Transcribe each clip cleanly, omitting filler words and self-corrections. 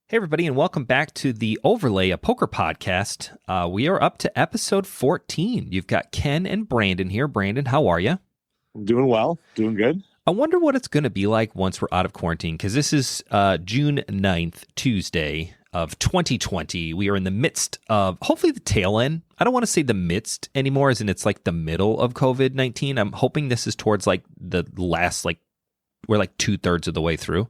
Hey, everybody, and welcome back to the Overlay, a poker podcast. We are up to episode 14. You've got Ken and Brandon here. Brandon, how are you? I'm doing well, doing good. I wonder what it's going to be like once we're out of quarantine, because this is June 9th, Tuesday of 2020. We are in the midst of, hopefully, the tail end. I don't want to say the midst anymore, as in it's like the middle of COVID-19. I'm hoping this is towards like the last, we're like 2/3 of the way through.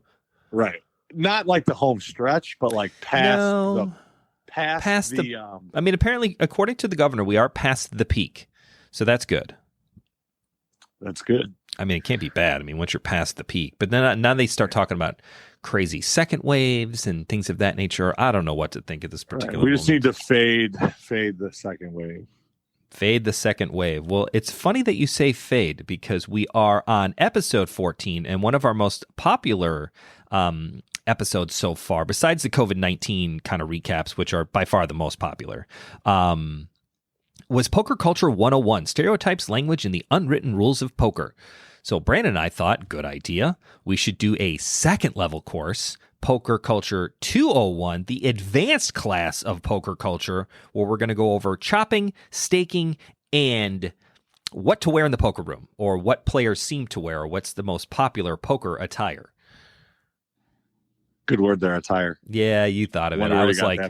Right. Not like the home stretch, but like past the I mean, apparently, according to the governor, we are past the peak. So that's good. That's good. I mean, it can't be bad. I mean, once you're past the peak. But then now they start talking about crazy second waves and things of that nature. I don't know what to think of this particular We just moment. need to fade the second wave. Fade the second wave. Well, it's funny that you say fade, because we are on episode 14, and one of our most popular episodes so far, besides the COVID-19 kind of recaps, which are by far the most popular, was Poker Culture 101, Stereotypes, Language, and the Unwritten Rules of Poker. So Brandon and I thought, good idea. We should do a second level course, Poker Culture 201, the advanced class of poker culture, where we're going to go over chopping, staking, and what to wear in the poker room, or what players seem to wear, or what's the most popular poker attire. Good word there, attire. Yeah, you thought of it. I was like,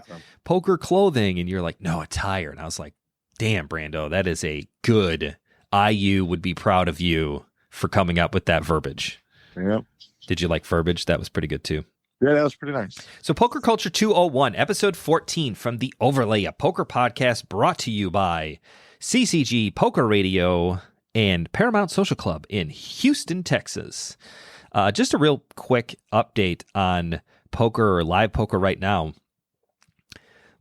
poker clothing, and you're like, no, attire. And I was like, damn, Brando, that is a good IU would be proud of you for coming up with that verbiage. Yep. Did you like verbiage? That was pretty good too. Yeah, that was pretty nice. So Poker Culture 201, episode 14 from the Overlay, a poker podcast brought to you by CCG Poker Radio and Paramount Social Club in Houston, Texas. Just a real quick update on poker or live poker right now.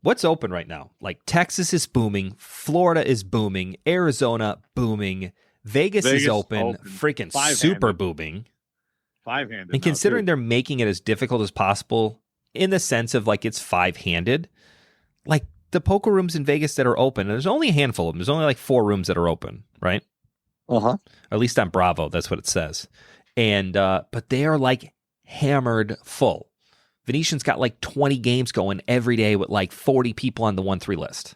What's open right now? Like Texas is booming, Florida is booming, Arizona booming, Vegas is open. Freaking super booming. Five-handed. And considering they're making it as difficult as possible in the sense of like it's five-handed, like the poker rooms in Vegas that are open, and there's only a handful of them. There's only like 4 rooms that are open, right? Uh-huh. Or at least on Bravo, that's what it says. And but they are like hammered full. Venetian's got like 20 games going every day with like 40 people on the 1-3 list.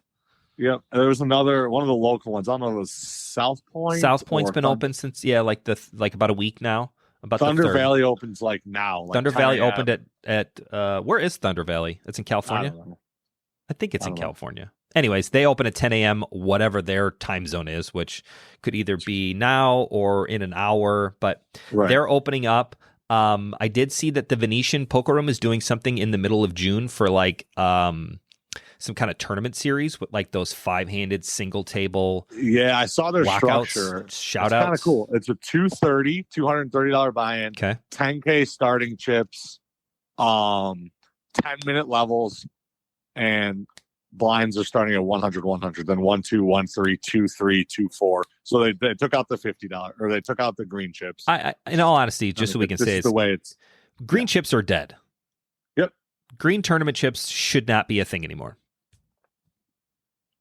Yep. There was another one of the local ones. I don't know if it was South Point. South Point's been open since about a week now. About Thunder Valley opens like now. Like Thunder Valley opened at where is Thunder Valley? It's in California. I don't know. I think it's in California. Anyways, they open at 10 a.m., whatever their time zone is, which could either be now or in an hour, but they're opening up. I did see that the Venetian Poker Room is doing something in the middle of June for like some kind of tournament series with like those 5-handed single table. Yeah, I saw their structure. Shout outs. Kind of cool. It's a $230 buy-in. Okay. 10K starting chips, 10-minute levels, and blinds are starting at 100, then 1, 2, 1, 3, 2, 3, 2, 4. So they took out the $50, or they took out the green chips. I in all honesty, just so we can say it's the way it's green chips are dead. Yep. Green tournament chips should not be a thing anymore.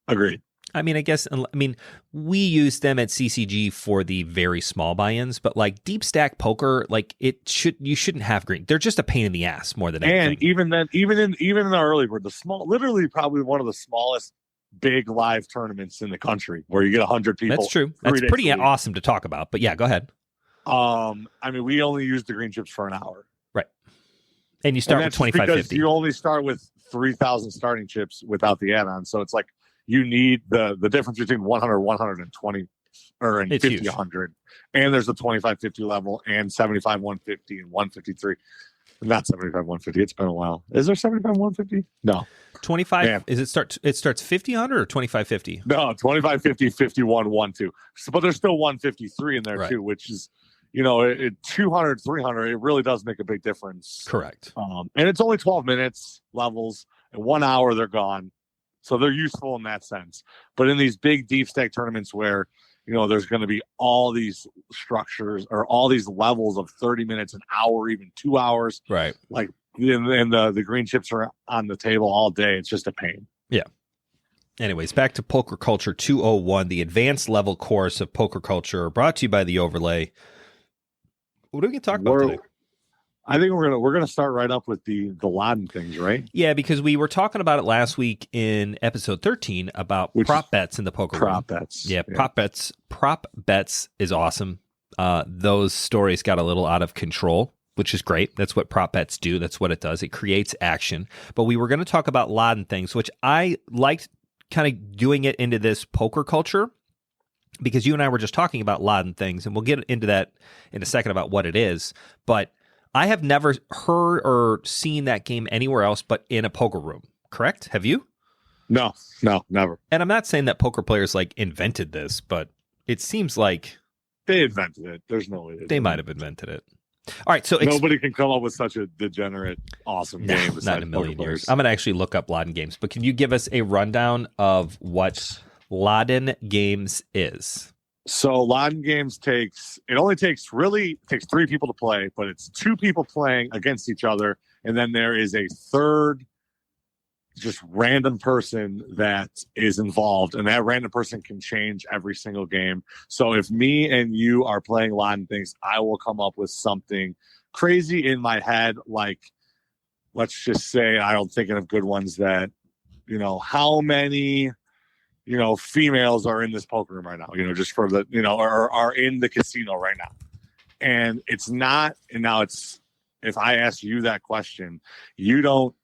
Agreed. I mean, we use them at CCG for the very small buy-ins, but like deep stack poker, like you shouldn't have green. They're just a pain in the ass more than anything. And even then, even in the early bird, literally probably one of the smallest big live tournaments in the country where you get 100 people. That's true. That's pretty awesome to talk about. But yeah, go ahead. I mean, we only use the green chips for an hour. Right. And you start with 2550. You only start with 3,000 starting chips without the add-on. So it's like you need the difference between 100, 120, or and 50, 100. And there's a 2550 level and 75, 150, and 153. Not 75, 150. It's been a while. Is there 75, 150? No. 25? Yeah. It starts 50, 100 or 2550? No, 25, 50, 51, 1, 2. So, but there's still 153 in there too, which is, 200, 300, it really does make a big difference. Correct. And it's only 12 minutes levels. In 1 hour, they're gone. So they're useful in that sense. But in these big deep stack tournaments where, there's going to be all these structures or all these levels of 30 minutes, an hour, even 2 hours. Right. Like, and the green chips are on the table all day. It's just a pain. Yeah. Anyways, back to Poker Culture 201, the advanced level course of poker culture, brought to you by the Overlay. What are we going to talk about today? I think we're gonna start right up with the Laden things, right? Yeah, because we were talking about it last week in episode 13 about prop bets in the poker room. Prop bets. Yeah, prop bets. Prop bets is awesome. Those stories got a little out of control, which is great. That's what prop bets do. That's what it does. It creates action. But we were going to talk about Laden things, which I liked kind of doing it into this poker culture, because you and I were just talking about Laden things, and we'll get into that in a second about what it is. But I have never heard or seen that game anywhere else but in a poker room. Correct? Have you? No, never. And I'm not saying that poker players like invented this, but it seems like they invented it. There's no way they might have invented it. All right, so nobody can come up with such a degenerate, awesome game. Not in a million years. I'm going to actually look up Laden games, but can you give us a rundown of what Laden games is? So Laden games takes 3 people to play, but it's 2 people playing against each other, and then there is a third just random person that is involved, and that random person can change every single game. So if me and you are playing Laden things, I will come up with something crazy in my head, like, let's just say, I'm thinking of good ones that, how many females are in this poker room right now, just for the, or are in the casino right now. And it's not, and now it's, if I ask you that question, you don't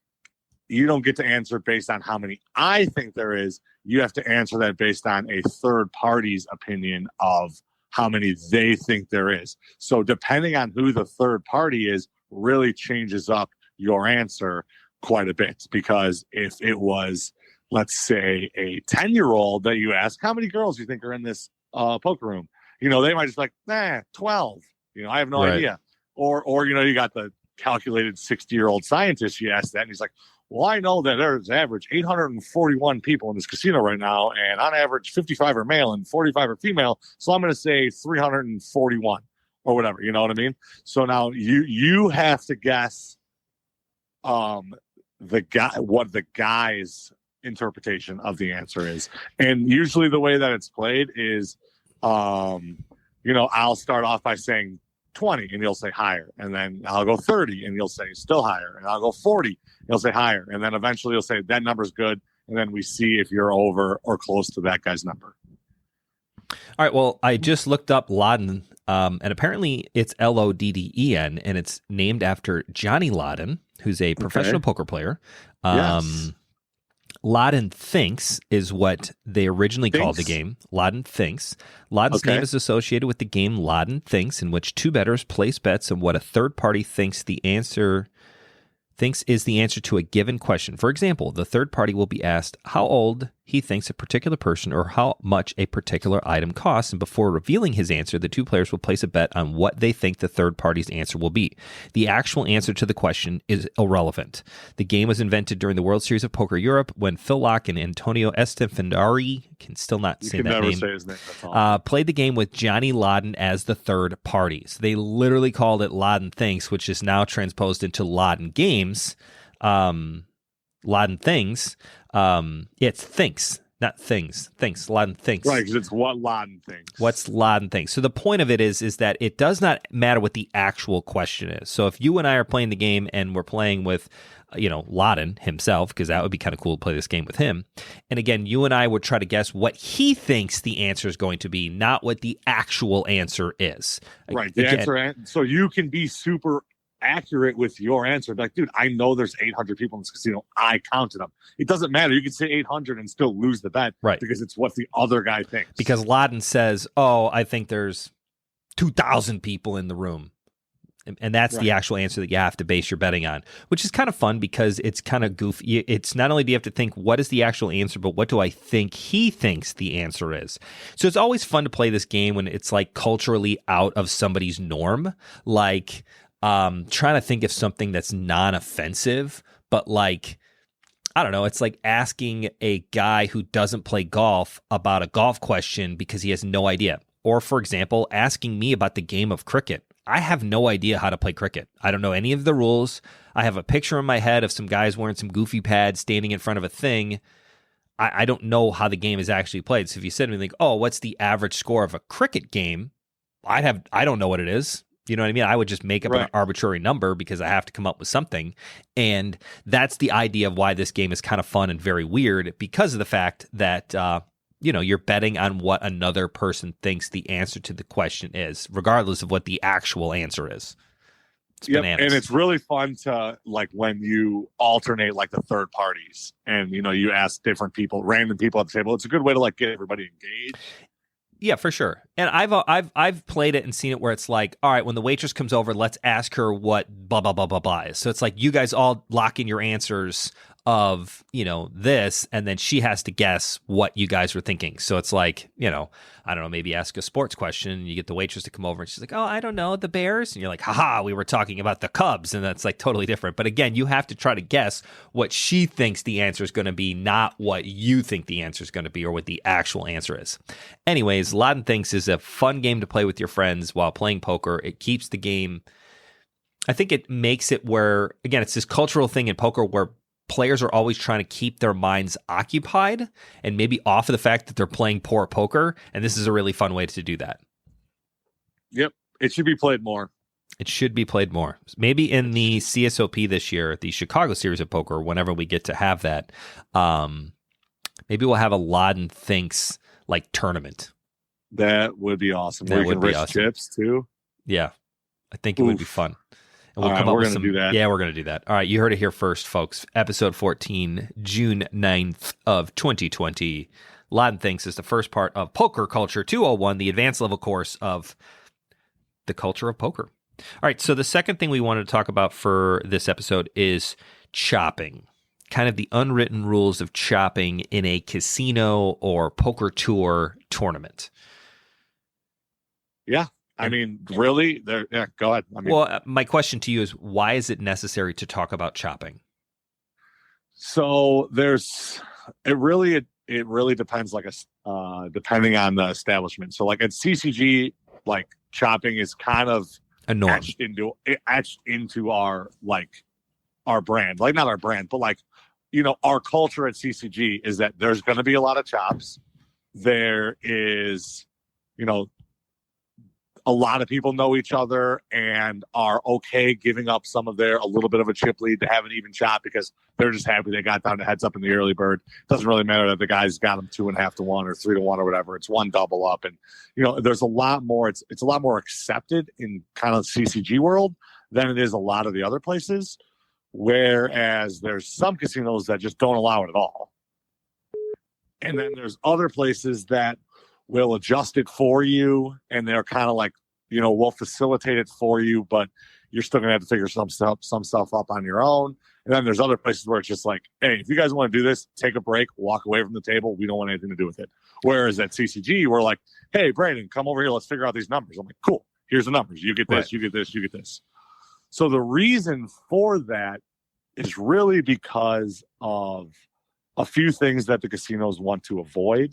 get to answer based on how many I think there is. You have to answer that based on a third party's opinion of how many they think there is. So depending on who the third party is really changes up your answer quite a bit. Because if it was, let's say, a 10-year-old that you ask, how many girls do you think are in this poker room? They might just be like, 12. I have no idea. Or you got the calculated 60-year-old scientist. You ask that, and he's like, well, I know that there's average 841 people in this casino right now, and on average 55 are male and 45 are female. So I'm going to say 341 or whatever. You know what I mean? So now you have to guess what the guy's interpretation of the answer is. And usually the way that it's played is, I'll start off by saying 20 and you'll say higher, and then I'll go 30 and you'll say still higher, and I'll go 40 and you'll say higher, and then eventually you'll say that number's good, and then we see if you're over or close to that guy's number. All right, well, I just looked up Laden, and apparently it's Lodden, and it's named after Johnny Laden, who's a professional poker player. Yes. Laden Thinks is what they originally called the game. Laden Thinks. Laden's name is associated with the game Laden Thinks, in which 2 bettors place bets on what a third party thinks is the answer to a given question. For example, the third party will be asked how old he thinks a particular person or how much a particular item costs, and before revealing his answer, the 2 players will place a bet on what they think the third party's answer will be. The actual answer to the question is irrelevant. The game was invented during the World Series of Poker Europe when Phil Locke and Antonio Estefandari, can still not say that name, say his name. That's all. Played the game with Johnny Laden as the third party. So they literally called it Laden Thinks, which is now transposed into Laden Games. Laden Things. It's Thinks, not Things. Thinks. Laden Thinks. Right, because it's what Laden thinks. What's Laden Thinks. So the point of it is that it does not matter what the actual question is. So if you and I are playing the game and we're playing with, Laden himself, because that would be kind of cool to play this game with him. And again, you and I would try to guess what he thinks the answer is going to be, not what the actual answer is. Right. The answer. So you can be super accurate with your answer. Like, dude, I know there's 800 people in this casino. I counted them. It doesn't matter. You can say 800 and still lose the bet. Right. Because it's what the other guy thinks. Because Laden says, I think there's 2,000 people in the room. And that's the actual answer that you have to base your betting on, which is kind of fun because it's kind of goofy. It's not only do you have to think, what is the actual answer, but what do I think he thinks the answer is? So it's always fun to play this game when it's like culturally out of somebody's norm, like trying to think of something that's non-offensive, but like, I don't know, it's like asking a guy who doesn't play golf about a golf question because he has no idea. Or, for example, asking me about the game of cricket. I have no idea how to play cricket. I don't know any of the rules. I have a picture in my head of some guys wearing some goofy pads standing in front of a thing. I don't know how the game is actually played. So if you said to me, like, what's the average score of a cricket game? I don't know what it is. You know what I mean? I would just make up an arbitrary number because I have to come up with something. And that's the idea of why this game is kind of fun and very weird, because of the fact that, you're betting on what another person thinks the answer to the question is, regardless of what the actual answer is. It's bananas. And it's really fun to, like, when you alternate, like, the third parties and, you ask different people, random people at the table. It's a good way to, like, get everybody engaged. Yeah, for sure. And I've played it and seen it where it's like, all right, when the waitress comes over, let's ask her what blah blah blah blah blah is. So it's like you guys all lock in your answers of, this, and then she has to guess what you guys were thinking. So it's like, I don't know, maybe ask a sports question and you get the waitress to come over and she's like, oh, I don't know, the Bears. And you're like, haha, we were talking about the Cubs. And that's like totally different. But again, you have to try to guess what she thinks the answer is going to be, not what you think the answer is going to be or what the actual answer is. Anyways, Laden Thinks is a fun game to play with your friends while playing poker. It keeps the game, I think it makes it where, again, it's this cultural thing in poker where players are always trying to keep their minds occupied and maybe off of the fact that they're playing poor poker. And this is a really fun way to do that. Yep. It should be played more. It should be played more. Maybe in the CSOP this year, the Chicago Series of Poker, whenever we get to have that, maybe we'll have a Laden Thinks like tournament. That would be awesome. That would be awesome. Chips too. Yeah. I think it would be fun. And we'll come up with some. Do that. Yeah, we're going to do that. All right, you heard it here first, folks. Episode 14, June 9th of 2020. Laden Thinks is the first part of Poker Culture 201, the advanced level course of the culture of poker. All right, so the second thing we wanted to talk about for this episode is chopping. Kind of the unwritten rules of chopping in a casino or poker tour tournament. Yeah. I mean, really? Yeah, go ahead. Well, my question to you is, why is it necessary to talk about chopping? So it really depends, depending on the establishment. So like at CCG, like chopping is kind of a norm etched into our brand, like not our brand, but like, our culture at CCG is that there's going to be a lot of chops. There is, a lot of people know each other and are okay giving up some of a little bit of a chip lead to have an even chop because they're just happy they got down to heads up in the early bird. Doesn't really matter that the guys got them 2.5 to 1 or 3 to 1 or whatever. It's one double up. And, there's a lot more, it's a lot more accepted in kind of CCG world than it is a lot of the other places. Whereas there's some casinos that just don't allow it at all. And then there's other places that will adjust it for you, and they're kind of like, we'll facilitate it for you, but you're still gonna have to figure some stuff up on your own. And then there's other places where it's just like, hey, if you guys want to do this, take a break, walk away from the table. We don't want anything to do with it. Whereas at CCG, we're like, hey, Brandon, come over here. Let's figure out these numbers. I'm like, cool. Here's the numbers. You get this. Right. You get this. You get this. So the reason for that is really because of a few things that the casinos want to avoid,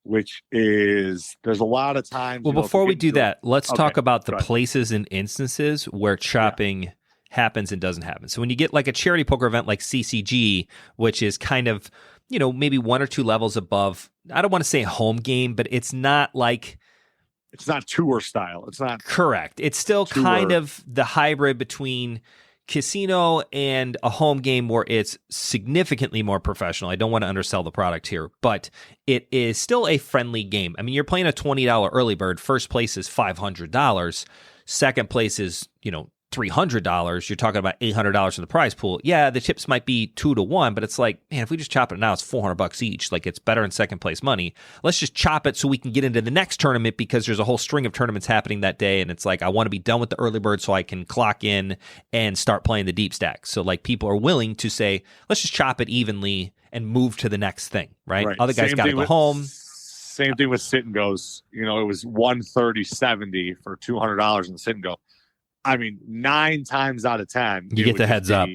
which is there's a lot of times. Well, before we do that, let's talk about the places and instances where chopping happens and doesn't happen. So when you get like a charity poker event like CCG, which is kind of, maybe 1 or 2 levels above, I don't want to say home game, but it's not like. It's not tour style. It's not. Correct. It's still tour. Kind of the hybrid between casino and a home game where it's significantly more professional. I don't want to undersell the product here, but it is still a friendly game. I mean, you're playing a $20 early bird. First place is $500. Second place is, $300. You're talking about $800 in the prize pool. Yeah, the chips might be 2 to 1, but it's like, man, if we just chop it now, it's $400 each. Like, it's better in second place money. Let's just chop it so we can get into the next tournament because there's a whole string of tournaments happening that day. And it's like, I want to be done with the early bird so I can clock in and start playing the deep stack. So like people are willing to say, let's just chop it evenly and move to the next thing, right? Other guys got to go home. Same thing with sit and goes. It was $130.70 for $200 in the sit and go. I mean, 9 times out of 10, you get the heads up.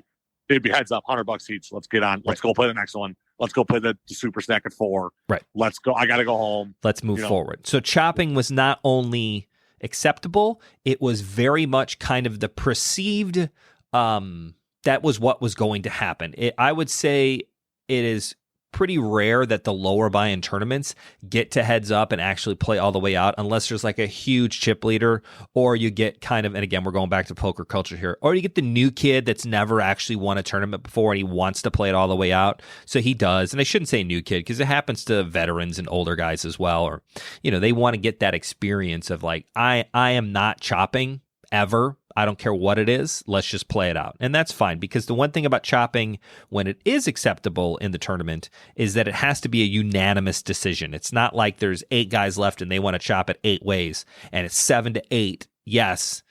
It'd be heads up, $100 each. Let's get on. Let's go play the next one. Let's go play the super stack at 4. Right. Let's go. I got to go home. Let's move forward. So chopping was not only acceptable, it was very much kind of the perceived. That was what was going to happen. I would say it is pretty rare that the lower buy-in tournaments get to heads up and actually play all the way out unless there's like a huge chip leader, or you get kind of, and again, we're going back to poker culture here, or you get the new kid that's never actually won a tournament before and he wants to play it all the way out. So he does. And I shouldn't say new kid because it happens to veterans and older guys as well. Or, they want to get that experience of like, I am not chopping ever. I don't care what it is. Let's just play it out. And that's fine, because the one thing about chopping when it is acceptable in the tournament is that it has to be a unanimous decision. It's not like there's 8 guys left and they want to chop it 8 ways and it's 7-8. Yes.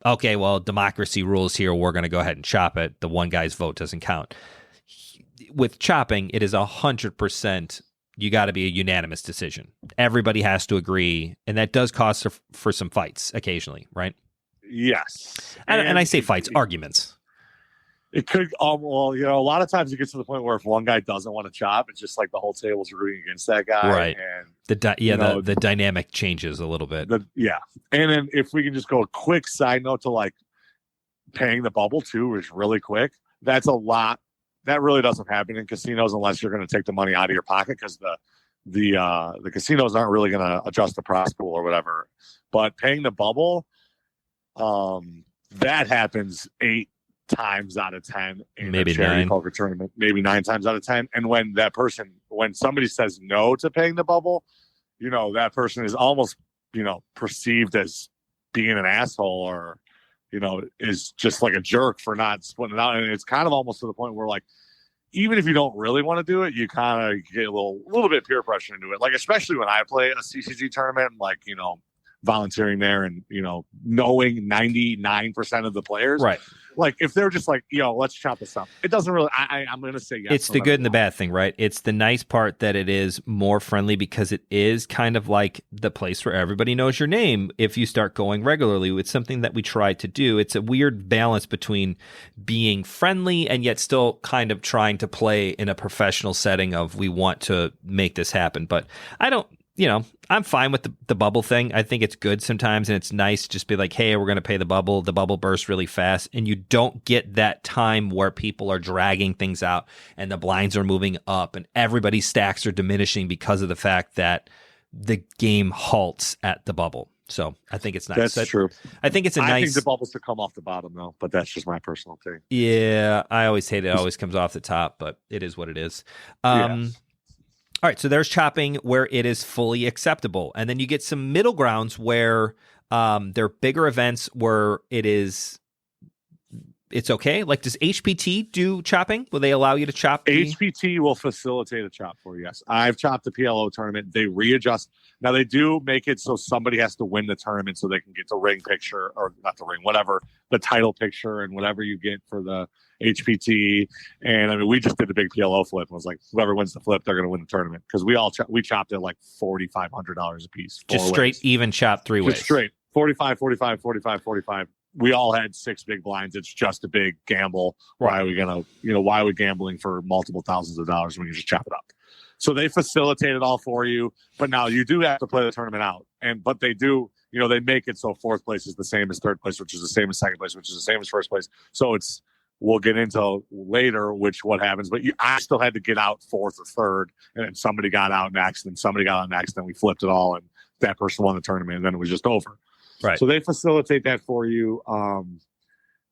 Okay, well, democracy rules here. We're going to go ahead and chop it. The one guy's vote doesn't count. With chopping, it is 100%. You got to be a unanimous decision. Everybody has to agree. And that does cause for some fights occasionally, right? Yes. And I say fights, arguments. It could, a lot of times it gets to the point where if one guy doesn't want to chop, it's just like the whole table's rooting against that guy. Right. And the dynamic changes a little bit. And then if we can just go a quick side note to like paying the bubble too, is really quick. That's a lot. That really doesn't happen in casinos unless you're going to take the money out of your pocket, because the casinos aren't really going to adjust the prize pool or whatever. But paying the bubble, that happens 8 times out of 10 in maybe a charity 9 poker tournament, maybe 9 times out of 10. And when somebody says no to paying the bubble, that person is almost, perceived as being an asshole, or, is just like a jerk for not splitting it out. And it's kind of almost to the point where, like, even if you don't really want to do it, you kind of get a little bit peer pressure into it. Like, especially when I play a CCG tournament, like, volunteering there and, knowing 99% of the players. Right. Like, if they're just like, let's chop this up. It doesn't really, I'm going to say yes. It's the good and the bad thing, right? It's the nice part that it is more friendly because it is kind of like the place where everybody knows your name if you start going regularly. It's something that we try to do. It's a weird balance between being friendly and yet still kind of trying to play in a professional setting of we want to make this happen. But I don't, I'm fine with the bubble thing. I think it's good sometimes, and it's nice to just be like, hey, we're going to pay the bubble. The bubble bursts really fast, and you don't get that time where people are dragging things out and the blinds are moving up and everybody's stacks are diminishing because of the fact that the game halts at the bubble. So I think it's nice. That's true. I think it's I think the bubbles should come off the bottom, though, but that's just my personal thing. Yeah, I always hate it. It always comes off the top, but it is what it is. Yeah. All right, so there's chopping where it is fully acceptable. And then you get some middle grounds where there are bigger events where it's okay. Like, does HPT do chopping? Will they allow you to chop? HPT will facilitate a chop for you, yes. I've chopped the PLO tournament. They readjust. Now, they do make it so somebody has to win the tournament so they can get the ring picture, or not the ring, whatever, the title picture and whatever you get for the HPT. And I mean, we just did the big PLO flip. I was like, whoever wins the flip, they're going to win the tournament, because we chopped it like $4,500 a piece. Just straight ways. Even chop 3 ways. Just straight 45, 45, 45, 45. We all had 6 big blinds. It's just a big gamble. Why are we why are we gambling for multiple thousands of dollars when you just chop it up? So they facilitate it all for you. But now you do have to play the tournament out. But they do, they make it so 4th place is the same as 3rd place, which is the same as 2nd place, which is the same as 1st place. So we'll get into later what happens. But I still had to get out 4th or 3rd, and then somebody got out next, and somebody got out next, and we flipped it all, and that person won the tournament, and then it was just over. Right. So they facilitate that for you.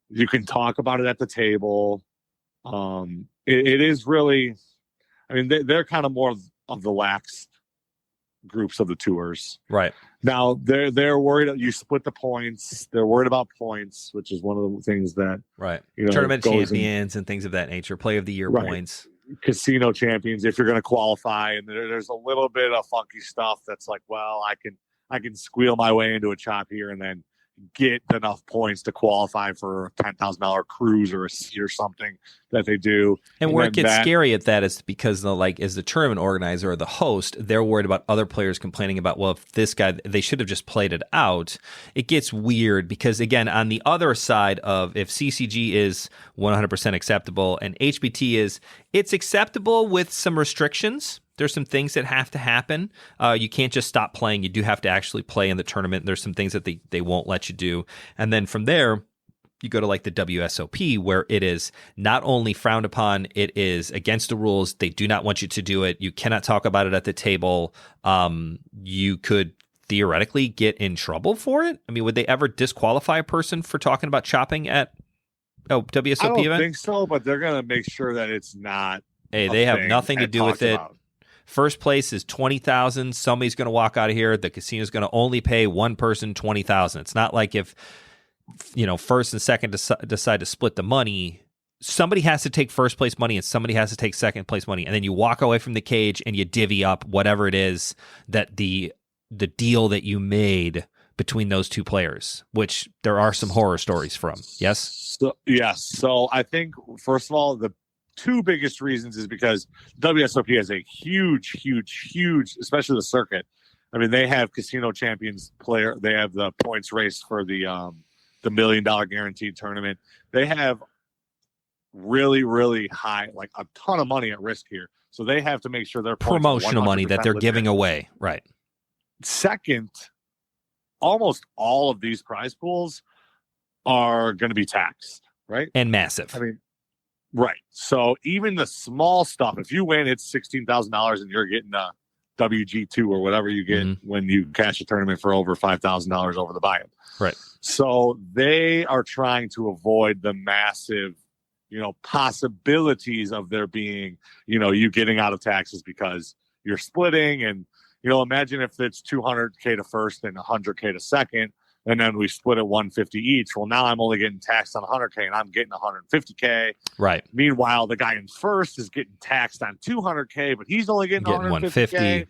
You can talk about it at the table. It is really, I mean, they're kind of more of the lax groups of the tours. Right. Now they're worried you split the points. They're worried about points, which is one of the things that tournament champions and things of that nature, play of the year points, casino champions. If you're going to qualify, and there's a little bit of funky stuff that's like, well, I can squeal my way into a chop here and then get enough points to qualify for a $10,000 cruise or a seat or something that they do. And where it gets scary at that is because as the tournament organizer or the host, they're worried about other players complaining about, well, if this guy, they should have just played it out. It gets weird because, again, on the other side of if CCG is 100% acceptable and HBT it's acceptable with some restrictions. There's some things that have to happen. You can't just stop playing. You do have to actually play in the tournament. There's some things that they won't let you do. And then from there, you go to like the WSOP, where it is not only frowned upon, it is against the rules. They do not want you to do it. You cannot talk about it at the table. You could theoretically get in trouble for it. I mean, would they ever disqualify a person for talking about chopping at WSOP I don't event? think so, but they're going to make sure that it's not. Hey, they have nothing to do with it. About. First place is $20,000. Somebody's going to walk out of here. The casino's going to only pay one person $20,000. It's not like if first and second decide to split the money. Somebody has to take first place money and somebody has to take second place money, and then you walk away from the cage and you divvy up whatever it is that the deal that you made between those two players, which there are some horror stories from. Yes. So I think first of all, the two biggest reasons is because WSOP has a huge, especially the circuit. I mean, they have casino champions player. They have the points race for the $1 million guaranteed tournament. They have really high, like a ton of money at risk here. So they have to make sure their promotional money that they're giving away. Right. Second, almost all of these prize pools are going to be taxed, right? And massive. I mean, right. So even the small stuff, if you win, it's $16,000 and you're getting a WG2 or whatever you get when you cash a tournament for over $5,000 over the buy-in. Right. So they are trying to avoid the massive, possibilities of there being, you getting out of taxes because you're splitting. And, imagine if it's $200K to first and $100K to second, and then we split it 150 each. Well, now I'm only getting taxed on 100K and I'm getting 150K. Right. Meanwhile, the guy in first is getting taxed on 200K, but he's only getting 150K.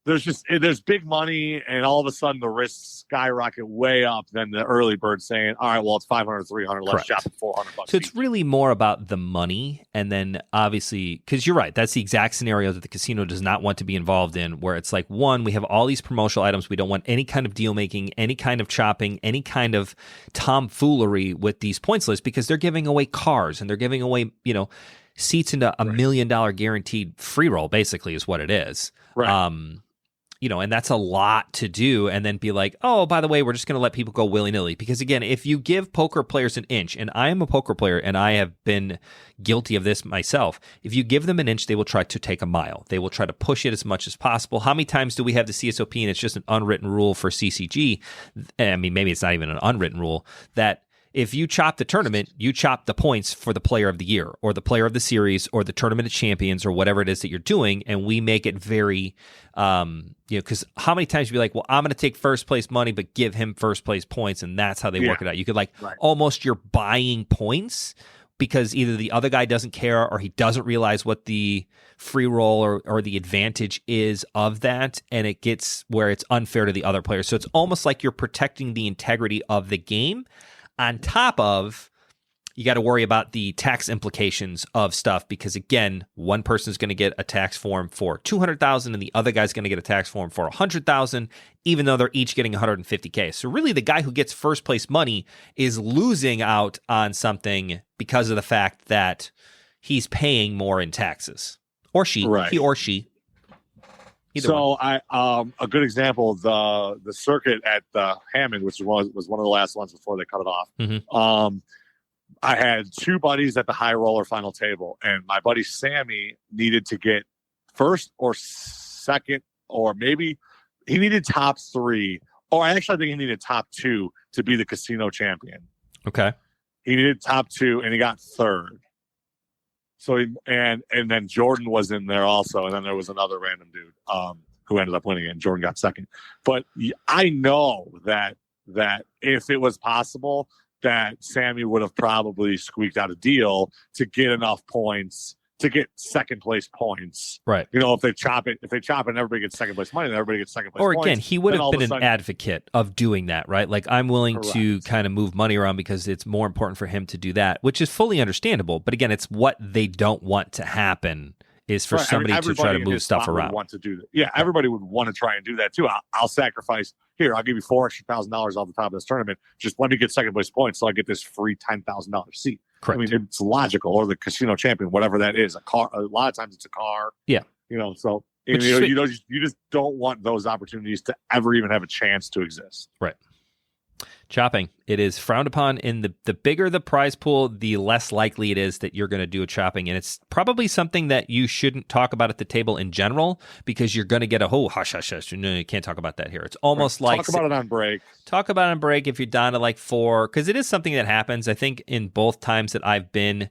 There's big money, and all of a sudden the risks skyrocket way up than the early bird saying, all right, well, it's 500, 300, let's shop at $400. So it's really more about the money. And then obviously, because you're right, that's the exact scenario that the casino does not want to be involved in, where it's like, one, we have all these promotional items. We don't want any kind of deal making, any kind of chopping, any kind of tomfoolery with these points lists, because they're giving away cars and they're giving away, seats into $1 million guaranteed free roll, basically, is what it is. Right. And that's a lot to do, and then be like, oh, by the way, we're just going to let people go willy-nilly. Because again, if you give poker players an inch, and I am a poker player and I have been guilty of this myself, if you give them an inch, they will try to take a mile. They will try to push it as much as possible. How many times do we have the CSOP and it's just an unwritten rule for CCG? I mean, maybe it's not even an unwritten rule, that if you chop the tournament, you chop the points for the player of the year or the player of the series or the tournament of champions or whatever it is that you're doing. And we make it very, because how many times you be like, well, I'm going to take first place money, but give him first place points. And that's how they work it out. You could almost you're buying points because either the other guy doesn't care or he doesn't realize what the free roll or the advantage is of that. And it gets where it's unfair to the other player. So it's almost like you're protecting the integrity of the game. On top of, you got to worry about the tax implications of stuff because, again, one person is going to get a tax form for $200,000 and the other guy's going to get a tax form for $100,000, even though they're each getting $150K. So really, the guy who gets first place money is losing out on something because of the fact that he's paying more in taxes, or she, he or she. So a good example, the circuit at Hammond, which was one of the last ones before they cut it off. I had two buddies at the high roller final table, and my buddy Sammy needed to get first or second, or maybe he needed top three, or I think he needed top two to be the casino champion. Okay, he needed top two, and he got third. So and then Jordan was in there also, and then there was another random dude who ended up winning it, and Jordan got second. But I know that if it was possible, that Sammy would have probably squeaked out a deal to get enough points to get second place points. Right. If they chop it and everybody gets second place money, then everybody gets second place points. Or again, he would have been an advocate of doing that, right? Like, I'm willing to kind of move money around because it's more important for him to do that, which is fully understandable. But again, it's what they don't want to happen is for somebody to try to move stuff around. Want to do that. Yeah, everybody would want to try and do that too. I'll sacrifice. Here, I'll give you $4,000 extra off the top of this tournament. Just let me get second place points so I get this free $10,000 seat. Correct. I mean, it's logical. Or the casino champion, whatever that is, a car. A lot of times it's a car. Yeah. So you just don't want those opportunities to ever even have a chance to exist. Right. Chopping. It is frowned upon. In the bigger the prize pool, the less likely it is that you're going to do a chopping. And it's probably something that you shouldn't talk about at the table in general, because you're going to get a whole hush, hush, hush. No, you can't talk about that here. It's almost like... Talk about it on break. Talk about it on break if you're down to like 4, because it is something that happens. I think in both times that I've been...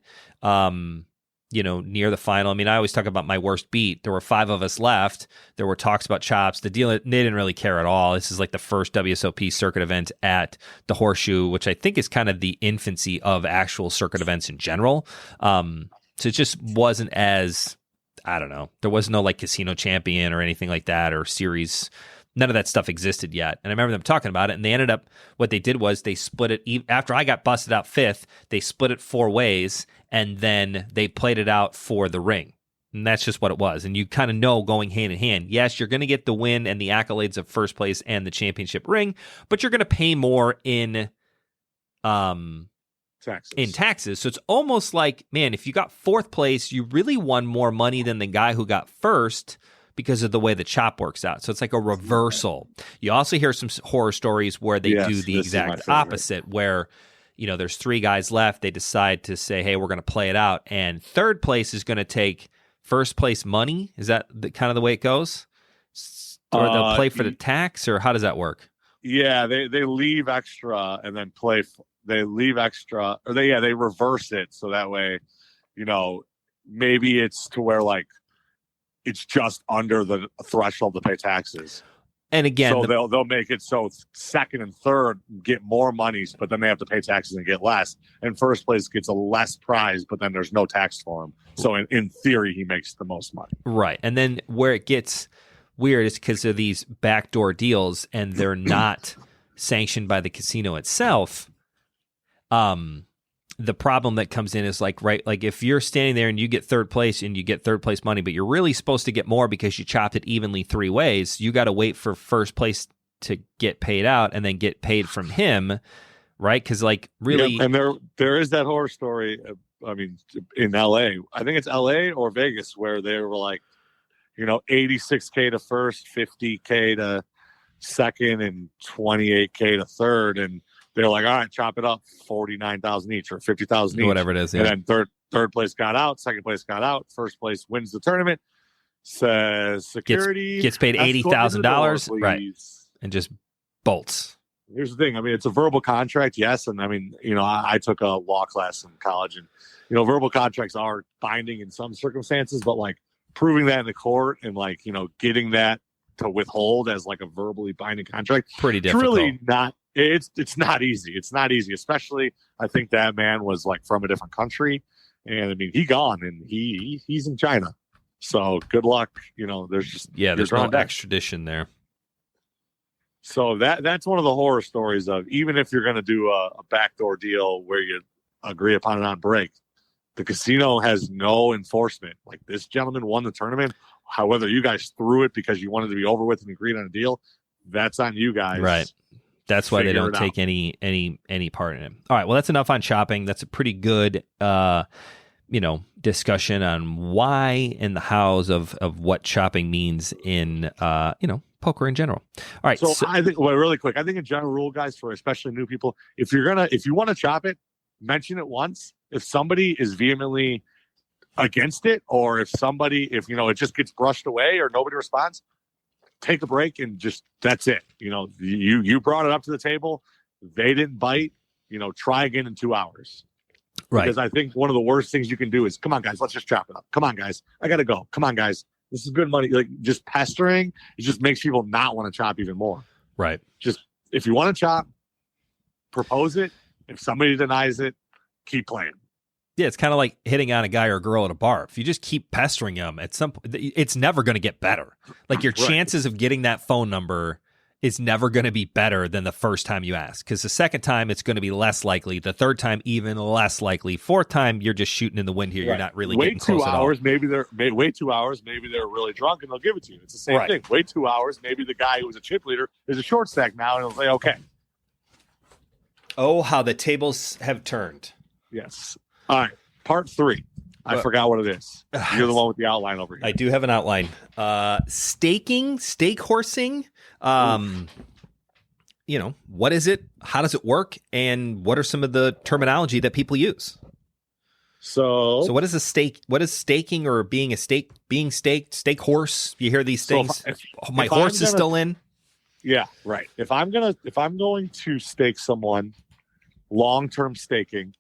near the final. I mean, I always talk about my worst beat. There were 5 of us left. There were talks about chops. The deal, they didn't really care at all. This is like the first WSOP circuit event at the Horseshoe, which I think is kind of the infancy of actual circuit events in general. So it just wasn't as, I don't know. There was no like casino champion or anything like that, or series. None of that stuff existed yet. And I remember them talking about it, and they ended up, what they did was they split it, after I got busted out 5th, they split it 4 ways, and then they played it out for the ring. And that's just what it was. And you kind of know going hand in hand. Yes, you're going to get the win and the accolades of first place and the championship ring, but you're going to pay more in taxes. So it's almost like, man, if you got 4th place, you really won more money than the guy who got first, because of the way the chop works out. So it's like a reversal. You also hear some horror stories where they do the exact opposite, where, there's 3 guys left. They decide to say, hey, we're going to play it out. And 3rd place is going to take first place money. Is that kind of the way it goes? Or they'll play for the tax, or how does that work? Yeah, they leave extra and then play. They leave extra, or they reverse it. So that way, maybe it's to where like, it's just under the threshold to pay taxes. And again, so they'll make it so 2nd and 3rd get more monies, but then they have to pay taxes and get less. And 1st place gets a less prize, but then there's no tax for him. So in theory, he makes the most money. Right. And then where it gets weird is because of these backdoor deals, and they're not sanctioned by the casino itself. The problem that comes in is like if you're standing there and you get 3rd place and you get 3rd place money, but you're really supposed to get more because you chopped it evenly 3 ways, you got to wait for 1st place to get paid out and then get paid from him, right? Because like really, yeah, and there is that horror story. I mean, in LA, I think it's LA or Vegas, where they were like, $86K to 1st, $50K to 2nd, and $28K to 3rd, and they're like, all right, chop it up, 49,000 each or 50,000 each, whatever it is. Yeah. And then third place got out, 2nd place got out, 1st place wins the tournament. Says security gets paid $80,000, right? And just bolts. Here's the thing. I mean, it's a verbal contract, yes, and I mean, I took a law class in college, and verbal contracts are binding in some circumstances, but like proving that in the court and like getting that to withhold as like a verbally binding contract, pretty difficult. It's really not. It's not easy. It's not easy, especially I think that man was like from a different country, and I mean he gone and he's in China, so good luck. There's no extradition there. So that's one of the horror stories of, even if you're going to do a backdoor deal where you agree upon it on break, the casino has no enforcement. Like, this gentleman won the tournament. However, you guys threw it because you wanted to be over with and agreed on a deal. That's on you guys. Right. That's why they don't take any part in it. All right. Well, that's enough on chopping. That's a pretty good, discussion on why and the hows of what chopping means in, poker in general. All right. So I think, really quick, I think a general rule, guys, for especially new people, if you want to chop it, mention it once. If somebody is vehemently against it, or if it just gets brushed away or nobody responds, take a break and just, that's it. You brought it up to the table. They didn't bite, try again in 2 hours. Right. Because I think one of the worst things you can do is, come on, guys, let's just chop it up. Come on, guys, I got to go. Come on, guys, this is good money. Like, just pestering, it just makes people not want to chop even more. Right. Just, if you want to chop, propose it. If somebody denies it, keep playing. Yeah, it's kind of like hitting on a guy or a girl at a bar. If you just keep pestering them, at some point, it's never going to get better. Like, your chances of getting that phone number is never going to be better than the first time you ask. Because the second time, it's going to be less likely. The third time, even less likely. Fourth time, you're just shooting in the wind here. Right. You're not really getting close at all. Wait 2 hours, maybe they're really drunk and they'll give it to you. It's the same thing. Wait 2 hours, maybe the guy who was a chip leader is a short stack now, and he'll say, okay. Oh, how the tables have turned. Yes. All right. Part 3. I forgot what it is. You're the one with the outline over here. I do have an outline. Stake horsing. what is it? How does it work? And what are some of the terminology that people use? So what is a stake? What is staking or being staked, stake horse? You hear these things. My horse is still in. Yeah, right. If I'm going to stake someone, long-term staking,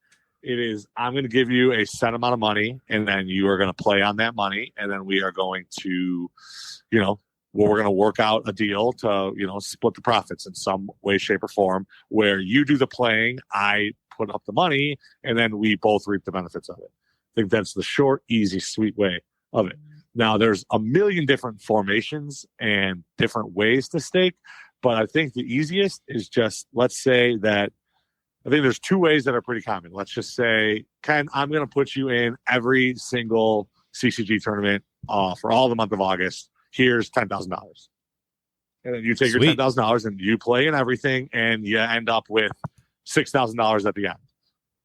I'm going to give you a set amount of money, and then you are going to play on that money, and then we are going to, we're going to work out a deal to, split the profits in some way, shape, or form, where you do the playing, I put up the money, and then we both reap the benefits of it. I think that's the short, easy, sweet way of it. Now, there's a million different formations and different ways to stake, but I think the easiest is just, let's say that, I think there's two ways that are pretty common. Let's just say, Ken, I'm going to put you in every single CCG tournament for all the month of August. Here's $10,000. And then you take your $10,000 and you play in everything, and you end up with $6,000 at the end.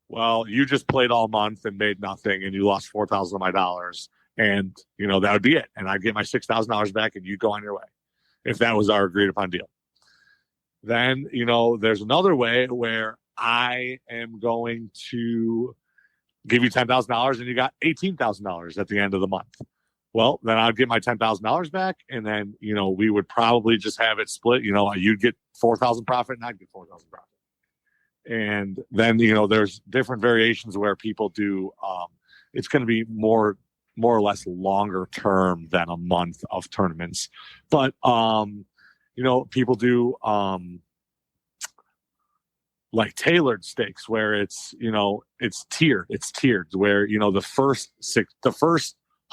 Well, you just played all month and made nothing, and you lost $4,000 of my dollars. And, that would be it. And I'd get my $6,000 back, and you go on your way, if that was our agreed upon deal. Then, there's another way where I am going to give you $10,000 and you got $18,000 at the end of the month. Well, then I'd get my $10,000 back, and then, we would probably just have it split. You'd get 4,000 profit and I'd get 4,000 profit. And then, there's different variations where people do, it's going to be more or less longer term than a month of tournaments. But, people do, like tailored stakes where it's tiered. It's tiered where, the first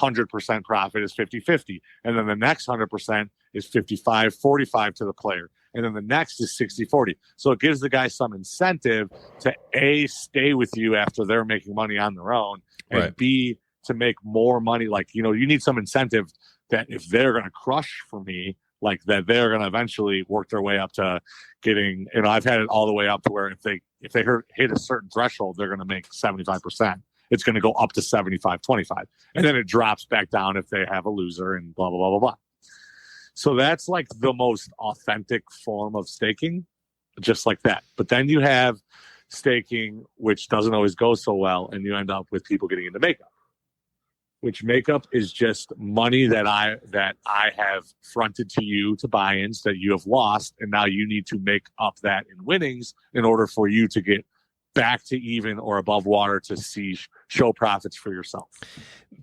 100% profit is 50-50. And then the next 100% is 55-45 to the player. And then the next is 60-40. So it gives the guy some incentive to A, stay with you after they're making money on their own, and right. B, to make more money. Like, you need some incentive that if they're going to crush for me, like that they're going to eventually work their way up to getting, I've had it all the way up to where if they hit a certain threshold, they're going to make 75%. It's going to go up to 75-25. And then it drops back down if they have a loser and blah, blah, blah, blah, blah. So that's like the most authentic form of staking, just like that. But then you have staking, which doesn't always go so well, and you end up with people getting into makeup, which makeup is just money that I have fronted to you to buy-ins that you have lost, and now you need to make up that in winnings in order for you to get back to even or above water to show profits for yourself.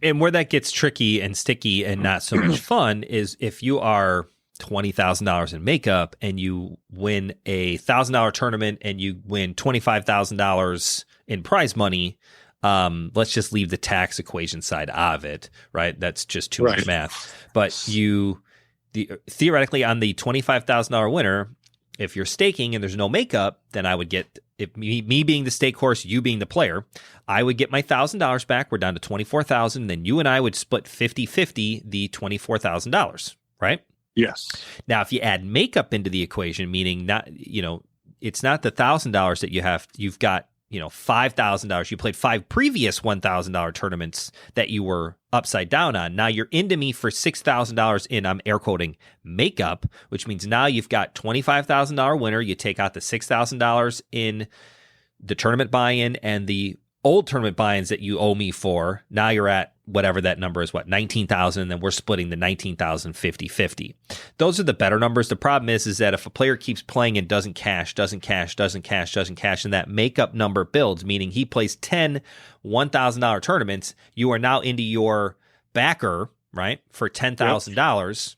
And where that gets tricky and sticky and not so much fun is if you are $20,000 in makeup and you win a $1,000 tournament and you win $25,000 in prize money. Let's just leave the tax equation side of it, right? That's just too much math. But theoretically on the $25,000 winner, if you're staking and there's no makeup, then I would get, if me being the stake horse, you being the player, I would get my $1,000 back. We're down to $24,000. Then you and I would split 50-50 the $24,000, right? Yes. Now, if you add makeup into the equation, meaning not, it's not the $1,000 that you've got, $5,000. You played 5 previous $1,000 tournaments that you were upside down on. Now you're into me for $6,000 in, I'm air quoting, makeup, which means now you've got $25,000 winner. You take out the $6,000 in the tournament buy-in and the old tournament buy-ins that you owe me for. Now you're at whatever that number is, 19,000, and then we're splitting the 19,000 50-50. Those are the better numbers. The problem is that if a player keeps playing and doesn't cash, and that makeup number builds, meaning he plays 10 $1,000 tournaments, you are now into your backer, right, for $10,000.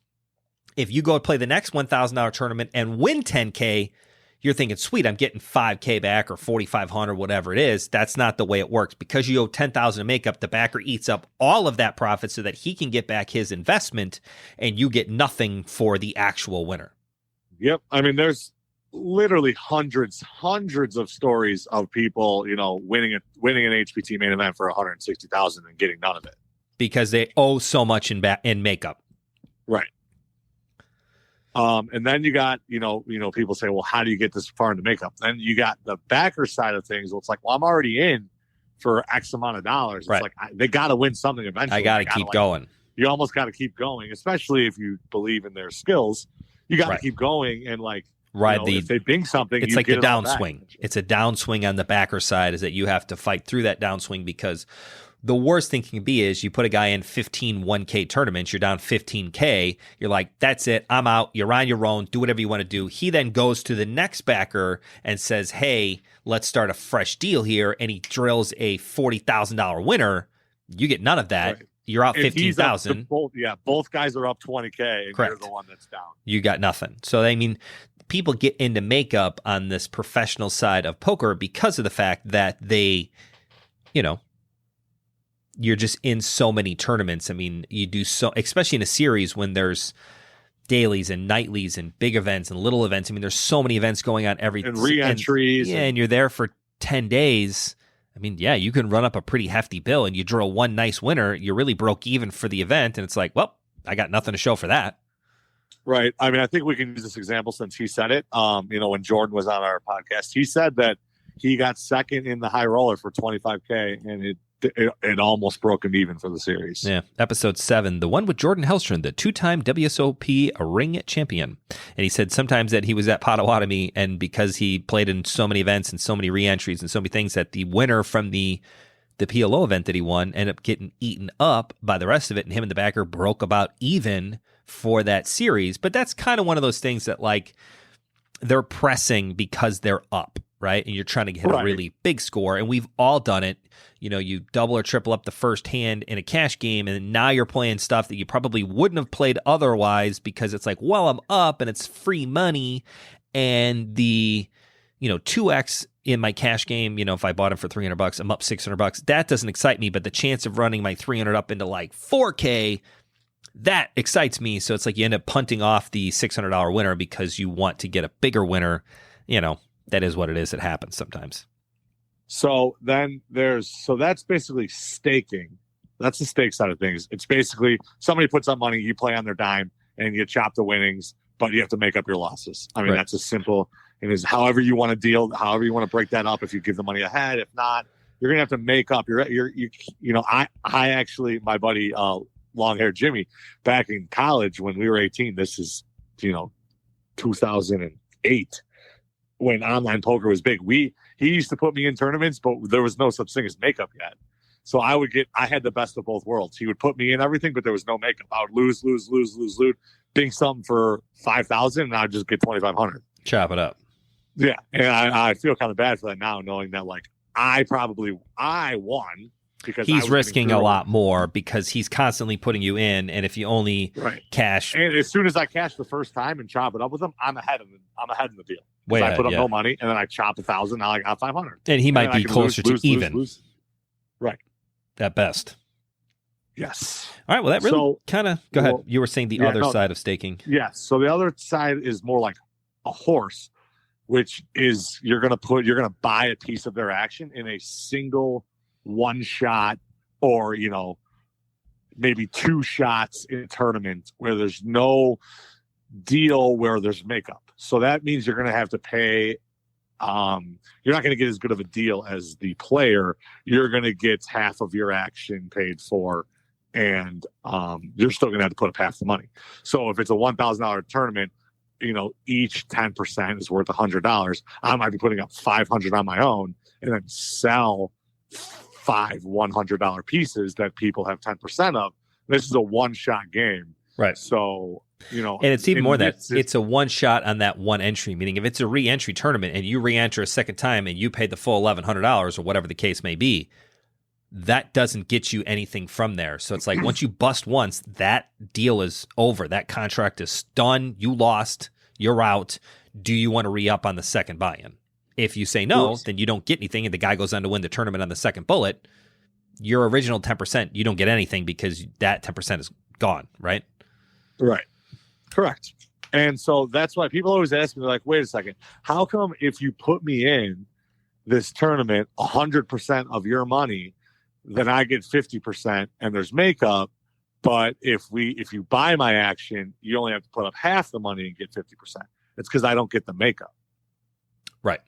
If you go play the next $1,000 tournament and win $10K, you're thinking, sweet, I'm getting $5K back or $4,500, whatever it is. That's not the way it works. Because you owe $10,000 to makeup, the backer eats up all of that profit so that he can get back his investment, and you get nothing for the actual winner. Yep. I mean, there's literally hundreds of stories of people, winning an HPT main event for $160,000 and getting none of it because they owe so much in makeup. Right. And then you got, people say, well, how do you get this far into makeup? Then you got the backer side of things. Well, it's like, well, I'm already in for X amount of dollars. It's like, they got to win something eventually. I got to keep going. You almost got to keep going, especially if you believe in their skills. You got to keep going. And ride if they bing something, it's you like get the it all back. downswing. It's a downswing on the backer side, is that you have to fight through that downswing, because the worst thing can be is you put a guy in 15 1K tournaments, you're down 15K, you're like, that's it, I'm out, you're on your own, do whatever you want to do. He then goes to the next backer and says, hey, let's start a fresh deal here, and he drills a $40,000 winner. You get none of that. Right. You're out 15,000. Both guys are up 20K, and Correct. You're the one that's down. You got nothing. So, I mean, people get into makeup on this professional side of poker because of the fact that they, you're just in so many tournaments. I mean, you do so, especially in a series when there's dailies and nightlies and big events and little events. I mean, there's so many events going on every and re-entries. And you're there for 10 days. I mean, yeah, you can run up a pretty hefty bill, and you draw one nice winner. You really broke even for the event, and it's like, well, I got nothing to show for that. Right. I mean, I think we can use this example since he said it. When Jordan was on our podcast, he said that he got second in the high roller for 25K, and it almost broke him even for the series. Yeah. Episode 7, the one with Jordan Hellstrom, the 2-time WSOP ring champion. And he said sometimes that he was at Potawatomi, and because he played in so many events and so many re-entries and so many things, that the winner from the PLO event that he won ended up getting eaten up by the rest of it, and him and the backer broke about even for that series. But that's kind of one of those things that, like, they're pressing because they're up, right? And you're trying to hit a really big score, and we've all done it. You double or triple up the first hand in a cash game, and now you're playing stuff that you probably wouldn't have played otherwise, because it's like, well, I'm up and it's free money, and the 2x in my cash game, if I bought him for $300, I'm up $600. That doesn't excite me, but the chance of running my 300 up into like 4K, that excites me. So it's like you end up punting off the $600 winner because you want to get a bigger winner. That is what it is. It happens sometimes. So then that's basically staking. That's the stake side of things. It's basically somebody puts up money, you play on their dime, and you chop the winnings, but you have to make up your losses. I mean, That's as simple. It is however you want to deal, however you want to break that up. If you give the money ahead, if not, you're gonna have to make up. I actually, my buddy, long-haired Jimmy, back in college when we were 18. This is 2008, when online poker was big. He used to put me in tournaments, but there was no such thing as makeup yet. So I had the best of both worlds. He would put me in everything, but there was no makeup. I would lose, bing something for 5,000, and I'd just get 2,500. Chop it up. Yeah, and I feel kind of bad for that now, knowing that I won because he's risking a lot more because he's constantly putting you in, and if you only cash, and as soon as I cash the first time and chop it up with him, I'm ahead in the deal. Way I put up no money, and then I chop 1,000. Now I got 500, and he might be closer to even. Lose. Right, at best. Yes. All right. Well, that really kind of. Go ahead. You were saying the other side of staking. Yes. So the other side is more like a horse, which is you're going to buy a piece of their action in a single one shot, or maybe 2 shots in a tournament where there's no deal where there's makeup. So that means you're going to have to pay. You're not going to get as good of a deal as the player. You're going to get half of your action paid for, and you're still going to have to put up half the money. So if it's a $1,000 tournament, each 10% is worth $100. I might be putting up $500 on my own, and then sell 5 $100 pieces that people have 10% of. This is a one-shot game, right? So and it's even more that it's a one shot on that one entry. Meaning, if it's a re-entry tournament and you re-enter a second time and you paid the full $1,100 or whatever the case may be, that doesn't get you anything from there. So it's like once you bust once, that deal is over. That contract is done. You lost. You're out. Do you want to re-up on the second buy-in? If you say no, then you don't get anything, and the guy goes on to win the tournament on the second bullet. Your original 10%, you don't get anything because that 10% is gone, right? Right. Correct. And so that's why people always ask me, like, wait a second, how come if you put me in this tournament 100% of your money, then I get 50% and there's makeup, but if you buy my action, you only have to put up half the money and get 50%. It's because I don't get the makeup. Right.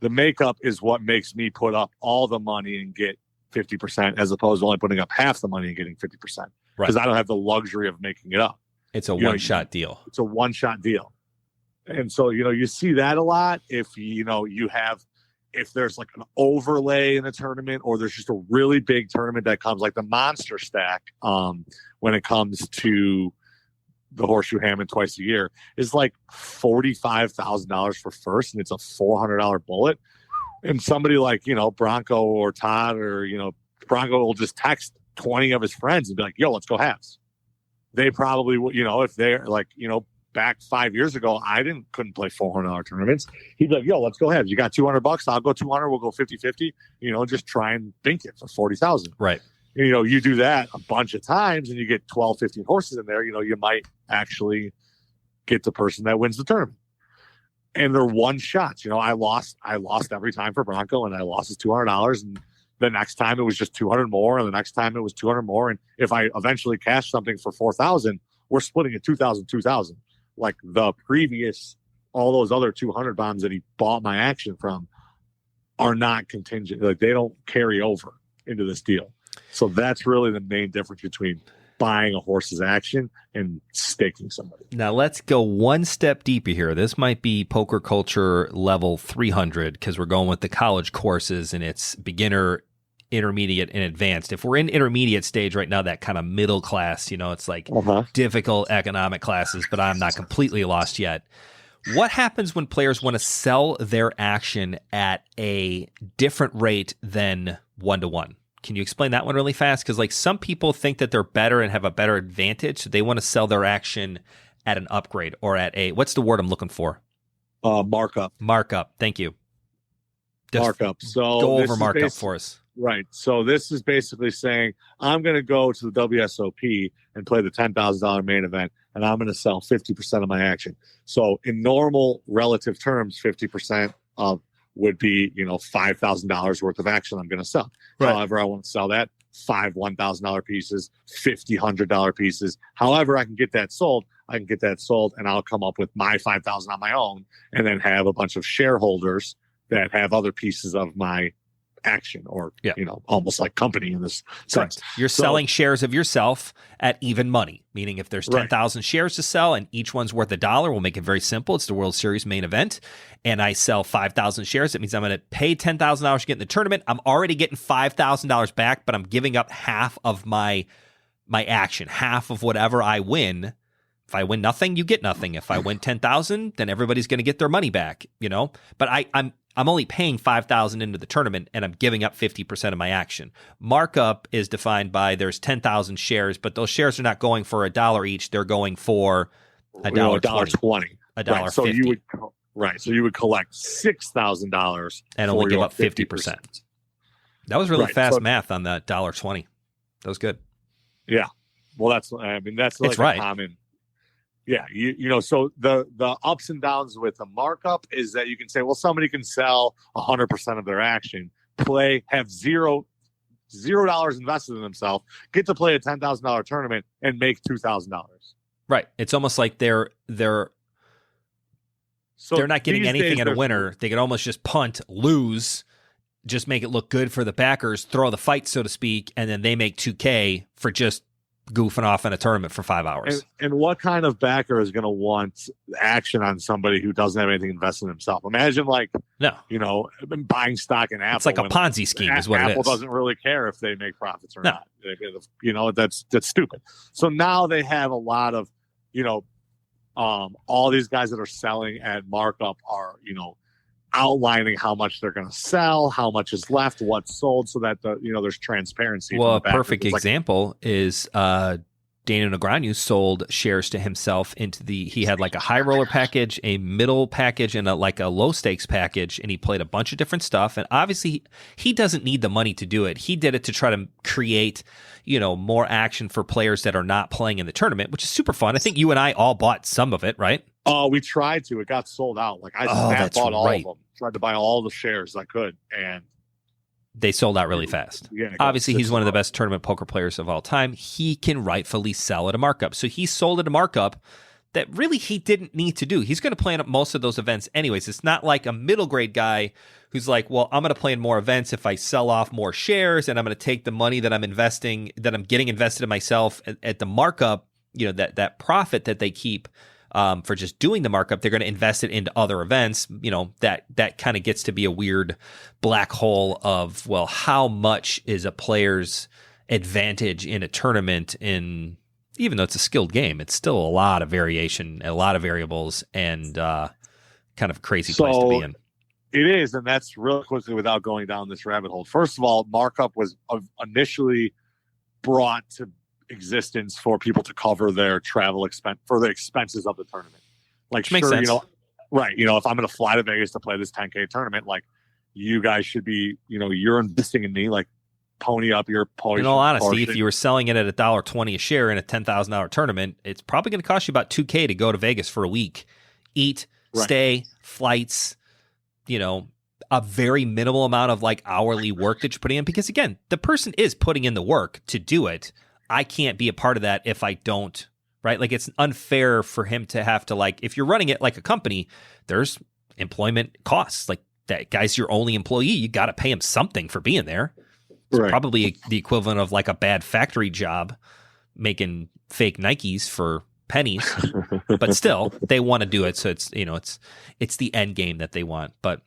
The makeup is what makes me put up all the money and get 50%, as opposed to only putting up half the money and getting 50%. Because I don't have the luxury of making it up. It's a one-shot deal. It's a one-shot deal. And so, you see that a lot if, if there's like an overlay in a tournament, or there's just a really big tournament that comes, like the monster stack, when it comes to the Horseshoe Hammond twice a year, is like $45,000 for first, and it's a $400 bullet. And somebody like, Bronco or Todd, or, Bronco will just text 20 of his friends and be like, yo, let's go halves. They probably, if they're like, back 5 years ago, I couldn't play $400 tournaments. He'd be like, yo, let's go halves. You got $200? I'll go 200. We'll go 50-50, just try and bink it for 40,000. Right. You do that a bunch of times and you get 12, 15 horses in there, you might actually get the person that wins the tournament. And they're one shots. I lost every time for Bronco, and I lost his $200. And the next time it was just 200 more. And the next time it was 200 more. And if I eventually cash something for 4,000, we're splitting it 2,000, 2,000. Like the previous, all those other 200 bombs that he bought my action from are not contingent. Like they don't carry over into this deal. So that's really the main difference between buying a horse's action and staking somebody. Now let's go one step deeper here. This might be poker culture level 300 because we're going with the college courses and it's beginner, intermediate, and advanced. If we're in intermediate stage right now, that kind of middle class, it's like difficult economic classes, but I'm not completely lost yet. What happens when players want to sell their action at a different rate than 1-to-1? Can you explain that one really fast? Because like some people think that they're better and have a better advantage, so they want to sell their action at an upgrade or at a, what's the word I'm looking for? Markup. Markup. Thank you. Markup. So go over markup for us. Right. So this is basically saying I'm going to go to the WSOP and play the $10,000 main event, and I'm going to sell 50% of my action. So in normal relative terms, 50% of would be, $5,000 worth of action I'm going to sell. Right. However, I want to sell that 5 $1,000 pieces, 50 $100 pieces. However, I can get that sold. And I'll come up with my 5,000 on my own, and then have a bunch of shareholders that have other pieces of my action, or almost like company in this sense. You're selling shares of yourself at even money, meaning if there's 10,000 shares to sell and each one's worth $1, we'll make it very simple. It's the World Series main event, and I sell 5,000 shares. It means I'm going to pay $10,000 to get in the tournament. I'm already getting $5,000 back, but I'm giving up half of my action, half of whatever I win. If I win nothing, you get nothing. If I win 10,000, then everybody's going to get their money back, But I'm only paying 5,000 into the tournament, and I'm giving up 50% of my action. Markup is defined by there's 10,000 shares, but those shares are not going for $1 each. They're going for $1.20. $1.50. So you would collect $6,000 and only give up 50%. That was really fast math on the $1.20. That was good. Yeah. Well, that's like a common. Yeah, so the ups and downs with a markup is that you can say, well, somebody can sell 100% of their action, have $0 invested in themselves, get to play a $10,000 tournament, and make $2,000. Right. It's almost like they're not getting anything at a winner. They could almost just punt, lose, just make it look good for the backers, throw the fight, so to speak, and then they make $2K for just goofing off in a tournament for 5 hours. And what kind of backer is going to want action on somebody who doesn't have anything invested in himself? Imagine buying stock in Apple. It's like a Ponzi scheme is what Apple it is. Doesn't really care if they make profits or not. That's stupid. So now they have a lot of, all these guys that are selling at markup are, outlining how much they're going to sell, how much is left, what's sold, so that there's transparency. Well, a perfect example is Daniel Negreanu sold shares to himself he had like a high roller package, a middle package, and a low stakes package, and he played a bunch of different stuff. And obviously he doesn't need the money to do it. He did it to try to create, more action for players that are not playing in the tournament, which is super fun. I think you and I all bought some of it, right? Oh, we tried to. It got sold out. I bought all of them. Tried to buy all the shares I could, and they sold out really fast. Yeah, obviously, he's one of the best tournament poker players of all time. He can rightfully sell at a markup. So he sold at a markup that really he didn't need to do. He's going to play in most of those events anyways. It's not like a middle grade guy who's like, well, I'm going to play in more events if I sell off more shares, and I'm going to take the money that I'm investing, that I'm getting invested in myself at the markup, that profit that they keep for just doing the markup. They're going to invest it into other events. That kind of gets to be a weird black hole of, well, how much is a player's advantage in a tournament? Even though it's a skilled game, it's still a lot of variation, a lot of variables, and kind of crazy place to be in. It is, and that's really quickly without going down this rabbit hole. First of all, markup was initially brought to existence for people to cover their travel expense for the expenses of the tournament. Like, makes sense. Right? If I'm going to fly to Vegas to play this 10K tournament, like, you guys should be, you're investing in me, like, pony up your portion. In all honesty, if you were selling it at $1.20 a share in a $10,000 tournament, it's probably going to cost you about $2K to go to Vegas for a week, eat, stay, flights. A very minimal amount of like hourly work that you're putting in, because again, the person is putting in the work to do it. I can't be a part of that if I don't, right? Like, it's unfair for him to have to, like, if you're running it like a company, there's employment costs. Like, that guy's your only employee. You got to pay him something for being there. It's probably the equivalent of like a bad factory job making fake Nikes for pennies, but still they want to do it. So it's the end game that they want. But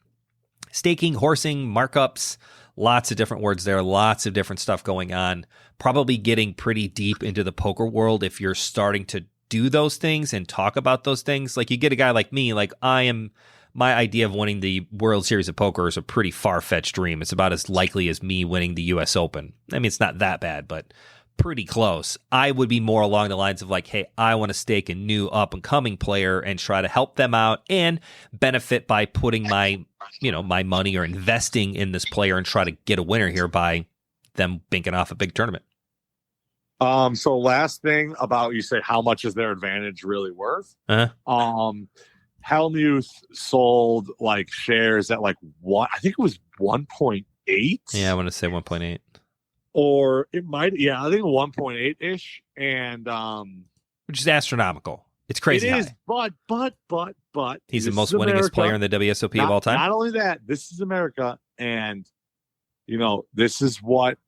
staking, horsing, markups, lots of different words there, lots of different stuff going on, probably getting pretty deep into the poker world if you're starting to do those things and talk about those things. Like, you get a guy like me, like my idea of winning the World Series of Poker is a pretty far-fetched dream. It's about as likely as me winning the U.S. Open. I mean, it's not that bad, but pretty close. I would be more along the lines of like, hey, I want to stake a new up-and-coming player and try to help them out and benefit by putting my money or investing in this player and try to get a winner here by them banking off a big tournament. So last thing about, you say, how much is their advantage really worth? Helmuth sold like shares at like what? I think it was 1.8. Yeah, I want to say 1.8. Or it might, I think 1.8 ish, and which is astronomical. It's crazy. It is, but he's the most winningest player in the WSOP of all time. Not only that, this is America, and this is what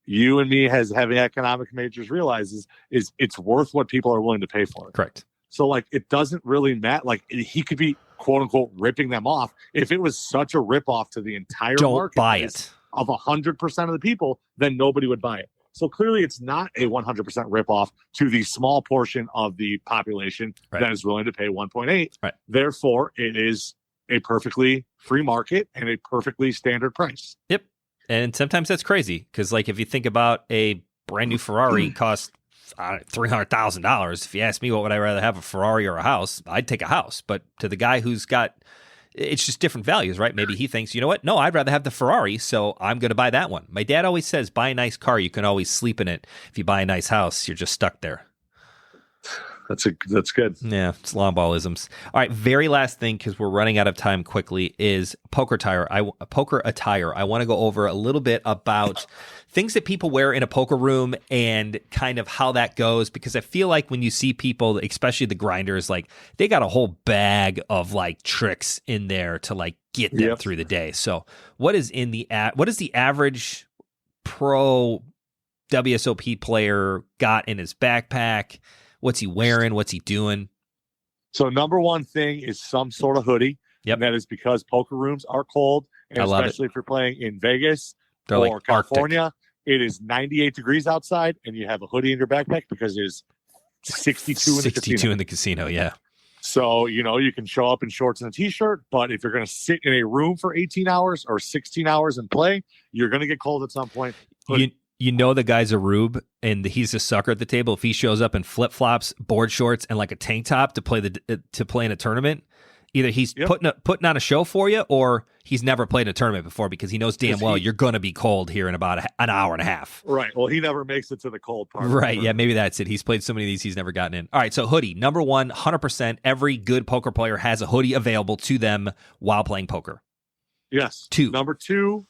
you and me, as having economic majors, realizes is it's worth what people are willing to pay for it. Correct. So like, it doesn't really matter. Like, he could be quote unquote ripping them off. If it was such a rip off to the entire market, buy it. Of 100% of the people, then nobody would buy it. So clearly it's not a 100% ripoff to the small portion of the population that is willing to pay 1.8. Right. Therefore, it is a perfectly free market and a perfectly standard price. Yep. And sometimes that's crazy because, like, if you think about a brand new Ferrari costs $300,000. If you ask me, what would I rather have, a Ferrari or a house? I'd take a house. But to the guy who's got, it's just different values, right? Maybe he thinks, you know what? No, I'd rather have the Ferrari, so I'm going to buy that one. My dad always says, buy a nice car. You can always sleep in it. If you buy a nice house, you're just stuck there. That's good. Yeah, it's long ballisms. All right, very last thing, because we're running out of time quickly, is poker attire. I want to go over a little bit about things that people wear in a poker room and kind of how that goes, because I feel like when you see people, especially the grinders, like they got a whole bag of like tricks in there to like get them through the day. So what is the average pro WSOP player got in his backpack? What's he wearing? What's he doing? So number one thing is some sort of hoodie. Yep. And that is because poker rooms are cold. And especially if you're playing in Vegas or like California, Arctic. It is 98 degrees outside and you have a hoodie in your backpack because it is 62 in the casino. Yeah. So, you can show up in shorts and a t-shirt, but if you're going to sit in a room for 18 hours or 16 hours and play, you're going to get cold at some point. You know the guy's a rube and he's a sucker at the table if he shows up in flip-flops, board shorts, and like a tank top to play in a tournament. Either he's putting on a show for you, or he's never played a tournament before because he knows damn well you're going to be cold here in about an hour and a half. Right. Well, he never makes it to the cold part. Right. Yeah, maybe that's it. He's played so many of these he's never gotten in. All right, so hoodie. Number one, 100%. Every good poker player has a hoodie available to them while playing poker. Yes. Number two,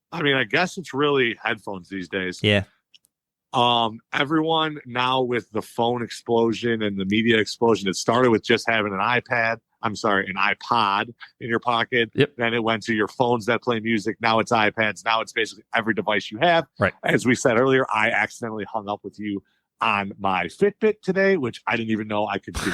I mean, I guess it's really headphones these days. Yeah. Everyone now with the phone explosion and the media explosion, it started with just having an iPod in your pocket. Yep. Then it went to your phones that play music. Now it's iPads. Now it's basically every device you have. Right. As we said earlier, I accidentally hung up with you on my Fitbit today, which I didn't even know I could do.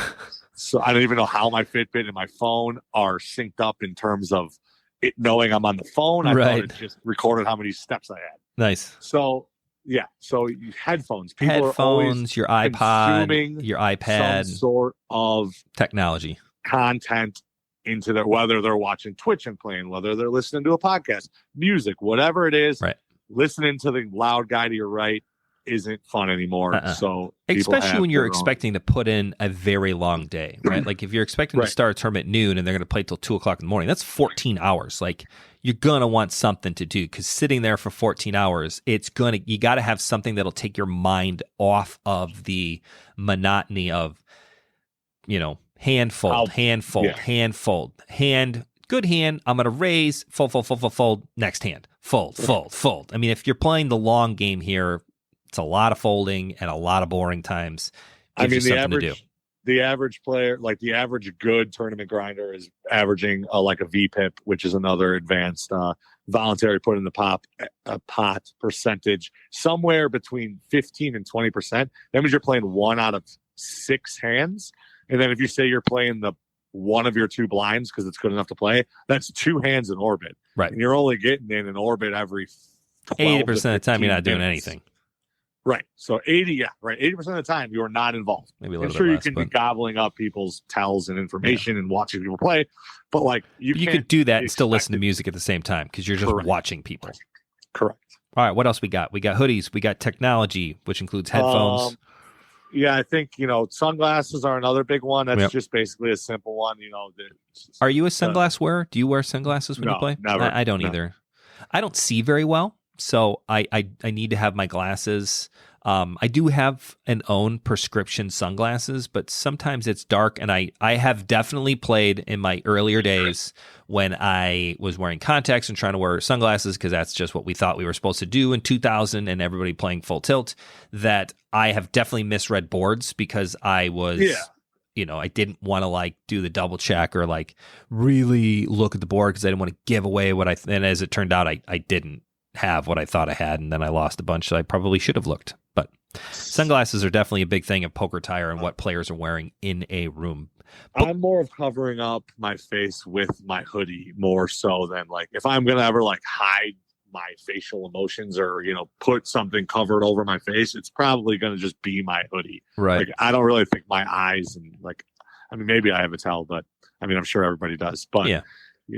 So I don't even know how my Fitbit and my phone are synced up in terms of it knowing I'm on the phone. I thought it just recorded how many steps I had. Nice. So yeah, so headphones. People are always your iPod, your iPad, some sort of technology content into their, whether they're watching Twitch and playing, whether they're listening to a podcast, music, whatever it is. Right. Listening to the loud guy to your right isn't fun anymore. So especially when you're expecting to put in a very long day, right? Like if you're expecting to start a tournament at noon and they're going to play till 2:00 in the morning, that's 14 hours. Like you're going to want something to do, because sitting there for 14 hours, you got to have something that'll take your mind off of the monotony of, hand fold, hand, good hand, I'm going to raise, fold, next hand, fold. I mean, if you're playing the long game here, it's a lot of folding and a lot of boring times. I mean, the average player, like the average good tournament grinder, is averaging like a VPIP, which is another advanced voluntary put in the pot percentage, somewhere between 15 and 20%. That means you're playing 1 out of 6 hands. And then if you say you're playing the one of your 2 blinds because it's good enough to play, that's 2 hands in orbit. Right. And you're only getting in an orbit every 80% of the time you're not doing anything. Right. So 80% of the time you are not involved. Maybe a little I'm sure bit you less, can be gobbling up people's tells and information and watching people play, but like you could do that and still listen to music at the same time because you're just watching people. Correct. All right. What else we got? We got hoodies. We got technology, which includes headphones. Yeah, I think, sunglasses are another big one. That's just basically a simple one. Are you a sunglass wearer? Do you wear sunglasses when you play? Never. I don't either. I don't see very well, so I need to have my glasses. I do have an own prescription sunglasses, but sometimes it's dark, and I have definitely played in my earlier days when I was wearing contacts and trying to wear sunglasses because that's just what we thought we were supposed to do in 2000 and everybody playing full tilt, that I have definitely misread boards because I was, I didn't want to do the double check or really look at the board because I didn't want to give away what and as it turned out, I didn't have what I thought I had, and then I lost a bunch that I probably should have looked. But sunglasses are definitely a big thing of poker tire and what players are wearing in a room. I'm more of covering up my face with my hoodie more so than if I'm going to ever hide my facial emotions or, put something covered over my face, it's probably going to just be my hoodie. Right. I don't really think my eyes and maybe I have a tell, but I'm sure everybody does. But,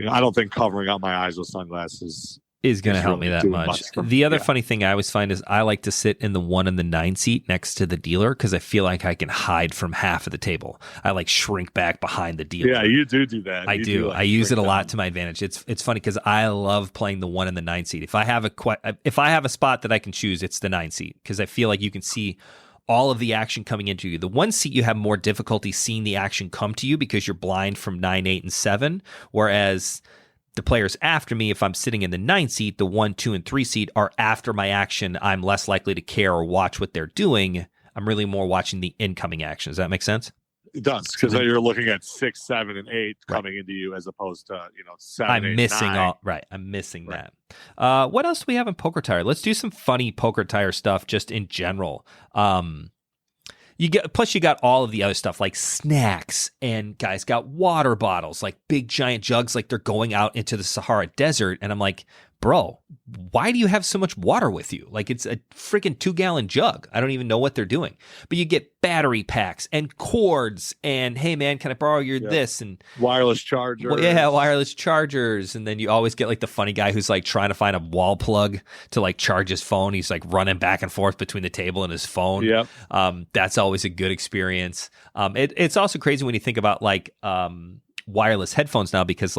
I don't think covering up my eyes with sunglasses is going to help me that much. The other funny thing I always find is I like to sit in the 1 and the 9 seat next to the dealer because I feel like I can hide from half of the table. I shrink back behind the dealer. Yeah, you do that. I do. I use it a lot to my advantage. It's funny because I love playing the 1 and the 9 seat. If I have a spot that I can choose, it's the 9 seat because I feel like you can see all of the action coming into you. The 1 seat, you have more difficulty seeing the action come to you because you're blind from 9, 8, and 7, whereas the players after me, if I'm sitting in the 9 seat, the 1, 2, and 3 seat are after my action. I'm less likely to care or watch what they're doing. I'm really more watching the incoming action. Does that make sense? It does, because you're looking at 6, 7, and 8 coming into you as opposed to 7. I'm missing 9. I'm missing that. What else do we have in poker tire? Let's do some funny poker tire stuff just in general. You got all of the other stuff like snacks, and guys got water bottles, like big giant jugs, like they're going out into the Sahara Desert. And I'm like, bro, why do you have so much water with you? It's a freaking 2-gallon jug. I don't even know what they're doing. But you get battery packs and cords and, hey man, can I borrow your this? And wireless chargers. Well, yeah, wireless chargers. And then you always get the funny guy who's trying to find a wall plug to charge his phone. He's running back and forth between the table and his phone. Yep. That's always a good experience. It's also crazy when you think about wireless headphones now because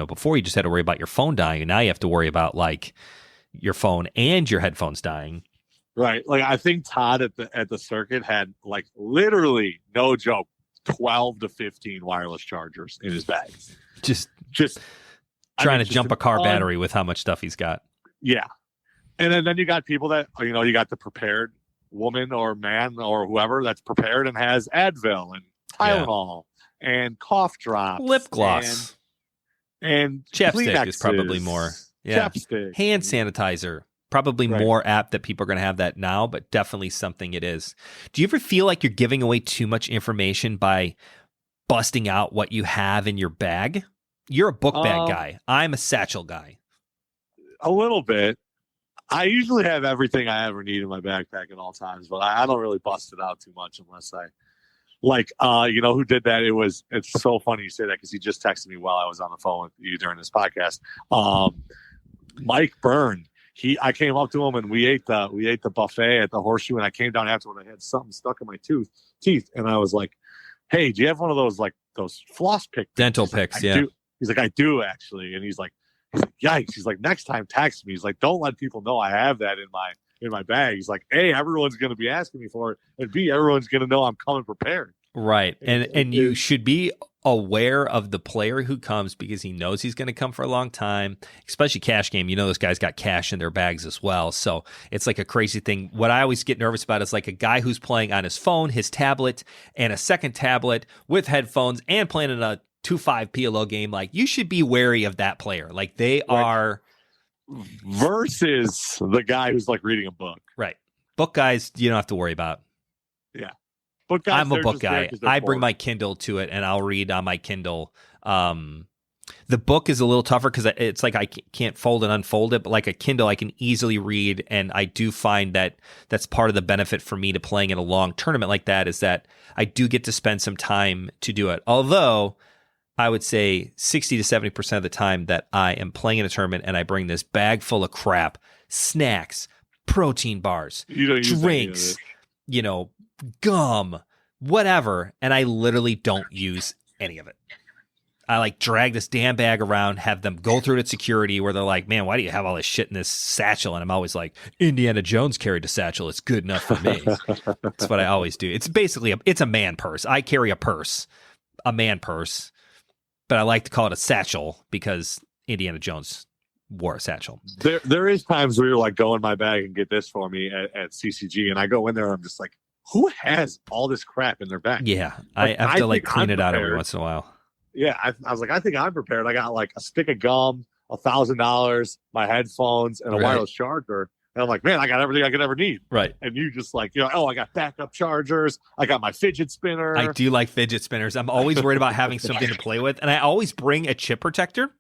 before you just had to worry about your phone dying, and now you have to worry about your phone and your headphones dying. Right. I think Todd at the circuit had literally, no joke, 12 to 15 wireless chargers in his bag. Just trying to jump a car battery with how much stuff he's got. Yeah. And then you got people that, you got the prepared woman or man or whoever that's prepared and has Advil and Tylenol and cough drops. Lip gloss. And chapstick Kleenexes, is probably more. Yeah. Chapstick. Hand sanitizer. Probably Right. more apt that people are going to have that now, but definitely something it is. Do you ever feel like you're giving away too much information by busting out what you have in your bag? You're a book bag guy. I'm a satchel guy. A little bit. I usually have everything I ever need in my backpack at all times, but I don't really bust it out too much unless I you know who did that? It's so funny you say that because he just texted me while I was on the phone with you during this podcast. Mike Byrne. I came up to him and we ate the buffet at the Horseshoe, and I came down afterward. I had something stuck in my teeth, and I was like, "Hey, do you have one of those those floss pick dental picks?" Yeah. Do. He's like, "I do actually," and he's like, "Yikes!" He's like, "Next time, text me." He's like, "Don't let people know I have that in my bag." He's like, "A, everyone's going to be asking me for it, and B, everyone's going to know I'm coming prepared." Right, and you should be aware of the player who comes because he knows he's going to come for a long time, especially cash game. You know, those guys got cash in their bags as well. So it's like a crazy thing. What I always get nervous about is like a guy who's playing on his phone, his tablet, and a second tablet with headphones and playing in a 2-5 PLO game. Like, you should be wary of that player. Like, they are versus the guy who's like reading a book. Right. Book guys, you don't have to worry about. Yeah. Book guys, I'm a book guy. I bring my Kindle to it and I'll read on my Kindle. The book is a little tougher because it's like I can't fold and unfold it, but like a Kindle, I can easily read. And I do find that that's part of the benefit for me to playing in a long tournament like that, is that I do get to spend some time to do it. Although I would say 60 to 70% of the time that I am playing in a tournament and I bring this bag full of crap, snacks, protein bars, drinks, gum, whatever, and I literally don't use any of it. I like drag this damn bag around, have them go through it at security where they're like, "Man, why do you have all this shit in this satchel?" And I'm always like, "Indiana Jones carried a satchel. It's good enough for me." That's what I always do. It's basically it's a man purse. I carry a man purse, but I like to call it a satchel because Indiana Jones wore a satchel. There is times where you're like, "Go in my bag and get this for me" at CCG, and I go in there and I'm just like, who has all this crap in their bag? Yeah, I have to clean it out every once in a while. Yeah, I was like, I think I'm prepared. I got like a stick of gum, $1,000, my headphones, and a wireless charger. And I'm like, man, I got everything I could ever need. Right. And you just like, I got backup chargers. I got my fidget spinner. I do like fidget spinners. I'm always worried about having something to play with. And I always bring a chip protector,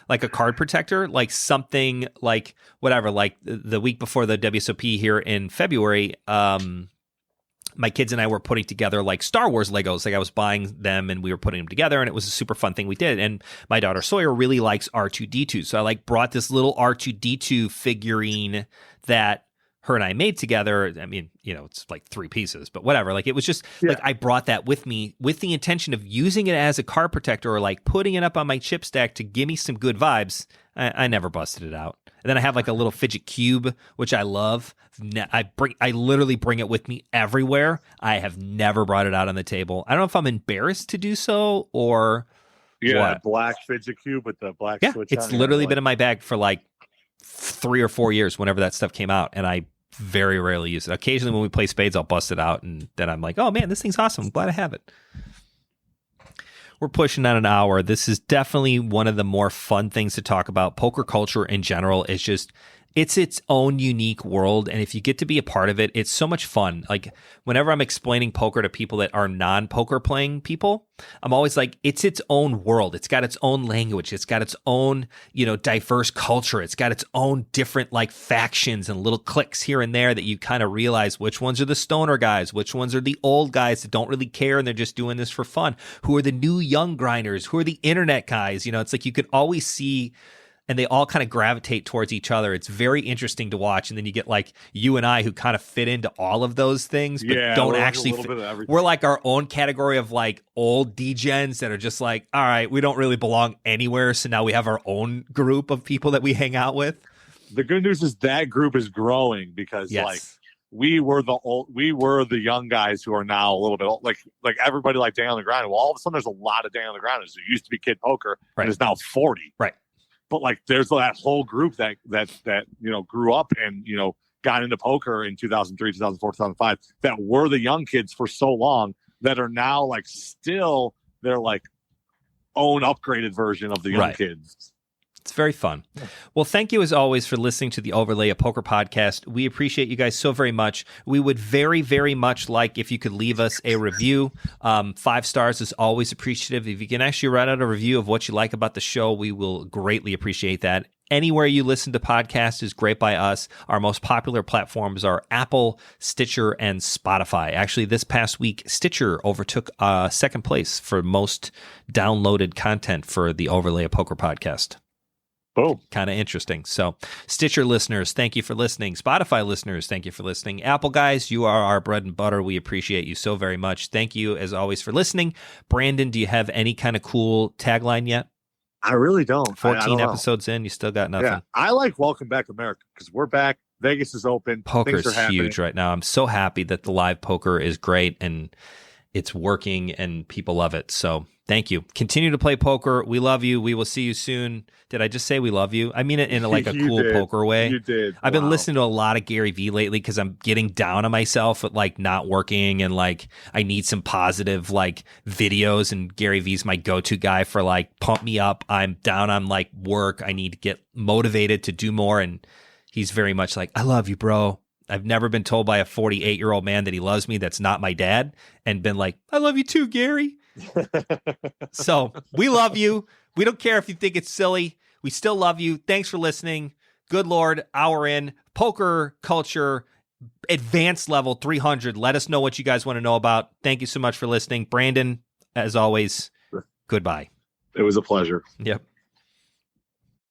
like a card protector, like something like whatever, like the week before the WSOP here in February, my kids and I were putting together like Star Wars Legos. Like I was buying them and we were putting them together, and it was a super fun thing we did. And my daughter Sawyer really likes R2-D2. So I like brought this little R2-D2 figurine that her and I made together. I mean, it's like 3 pieces, but whatever. Like it was just like I brought that with me with the intention of using it as a card protector or like putting it up on my chip stack to give me some good vibes. I never busted it out. And then I have like a little fidget cube, which I love. I literally bring it with me everywhere. I have never brought it out on the table. I don't know if I'm embarrassed to do so or what. Black fidget cube with the black switch. It's literally been in my bag for like 3 or 4 years whenever that stuff came out, and I very rarely use it. Occasionally when we play spades, I'll bust it out, and then I'm like, oh man, this thing's awesome. I'm glad I have it. We're pushing on an hour. This is definitely one of the more fun things to talk about. Poker culture in general is just, it's its own unique world. And if you get to be a part of it, it's so much fun. Like whenever I'm explaining poker to people that are non-poker playing people, I'm always like, it's its own world. It's got its own language. It's got its own, diverse culture. It's got its own different like factions and little cliques here and there that you kind of realize which ones are the stoner guys, which ones are the old guys that don't really care and they're just doing this for fun. Who are the new young grinders? Who are the internet guys? It's like you could always see, and they all kind of gravitate towards each other. It's very interesting to watch. And then you get like you and I who kind of fit into all of those things, but don't actually we're like our own category of like old degens that are just like, all right, we don't really belong anywhere. So now we have our own group of people that we hang out with. The good news is that group is growing because like we were the young guys who are now a little bit old, like everybody like Dan on the Grind. Well, all of a sudden there's a lot of Dan on the Grinders who used to be kid poker and is now 40. Right. But like, there's that whole group that grew up and got into poker in 2003, 2004, 2005 that were the young kids for so long that are now like still their like own upgraded version of the young kids. It's very fun. Well, thank you as always for listening to the Overlay a Poker podcast. We appreciate you guys so very much. We would very, very much like if you could leave us a review. 5 stars is always appreciative. If you can actually write out a review of what you like about the show, we will greatly appreciate that. Anywhere you listen to podcasts is great by us. Our most popular platforms are Apple, Stitcher, and Spotify. Actually, this past week, Stitcher overtook second place for most downloaded content for the Overlay a Poker podcast. Boom. Kind of interesting. So, Stitcher listeners, thank you for listening. Spotify listeners, thank you for listening. Apple guys, you are our bread and butter. We appreciate you so very much. Thank you, as always, for listening. Brandon, do you have any kind of cool tagline yet? I really don't. 14 episodes in, you still got nothing. Yeah, I like Welcome Back America because we're back. Vegas is open. Poker's huge right now. I'm so happy that the live poker is great and it's working and people love it. So thank you. Continue to play poker. We love you. We will see you soon. Did I just say we love you? I mean it in like a cool poker way. You did. I've been listening to a lot of Gary Vee lately because I'm getting down on myself with like not working and like I need some positive like videos, and Gary Vee's my go-to guy for like pump me up. I'm down on like work. I need to get motivated to do more, and he's very much like, I love you, bro. I've never been told by a 48-year-old man that he loves me that's not my dad, and been like, I love you too, Gary. So we love you. We don't care if you think it's silly. We still love you. Thanks for listening. Good Lord, hour in. Poker culture, advanced level 300. Let us know what you guys want to know about. Thank you so much for listening. Brandon, as always, goodbye. It was a pleasure. Yep.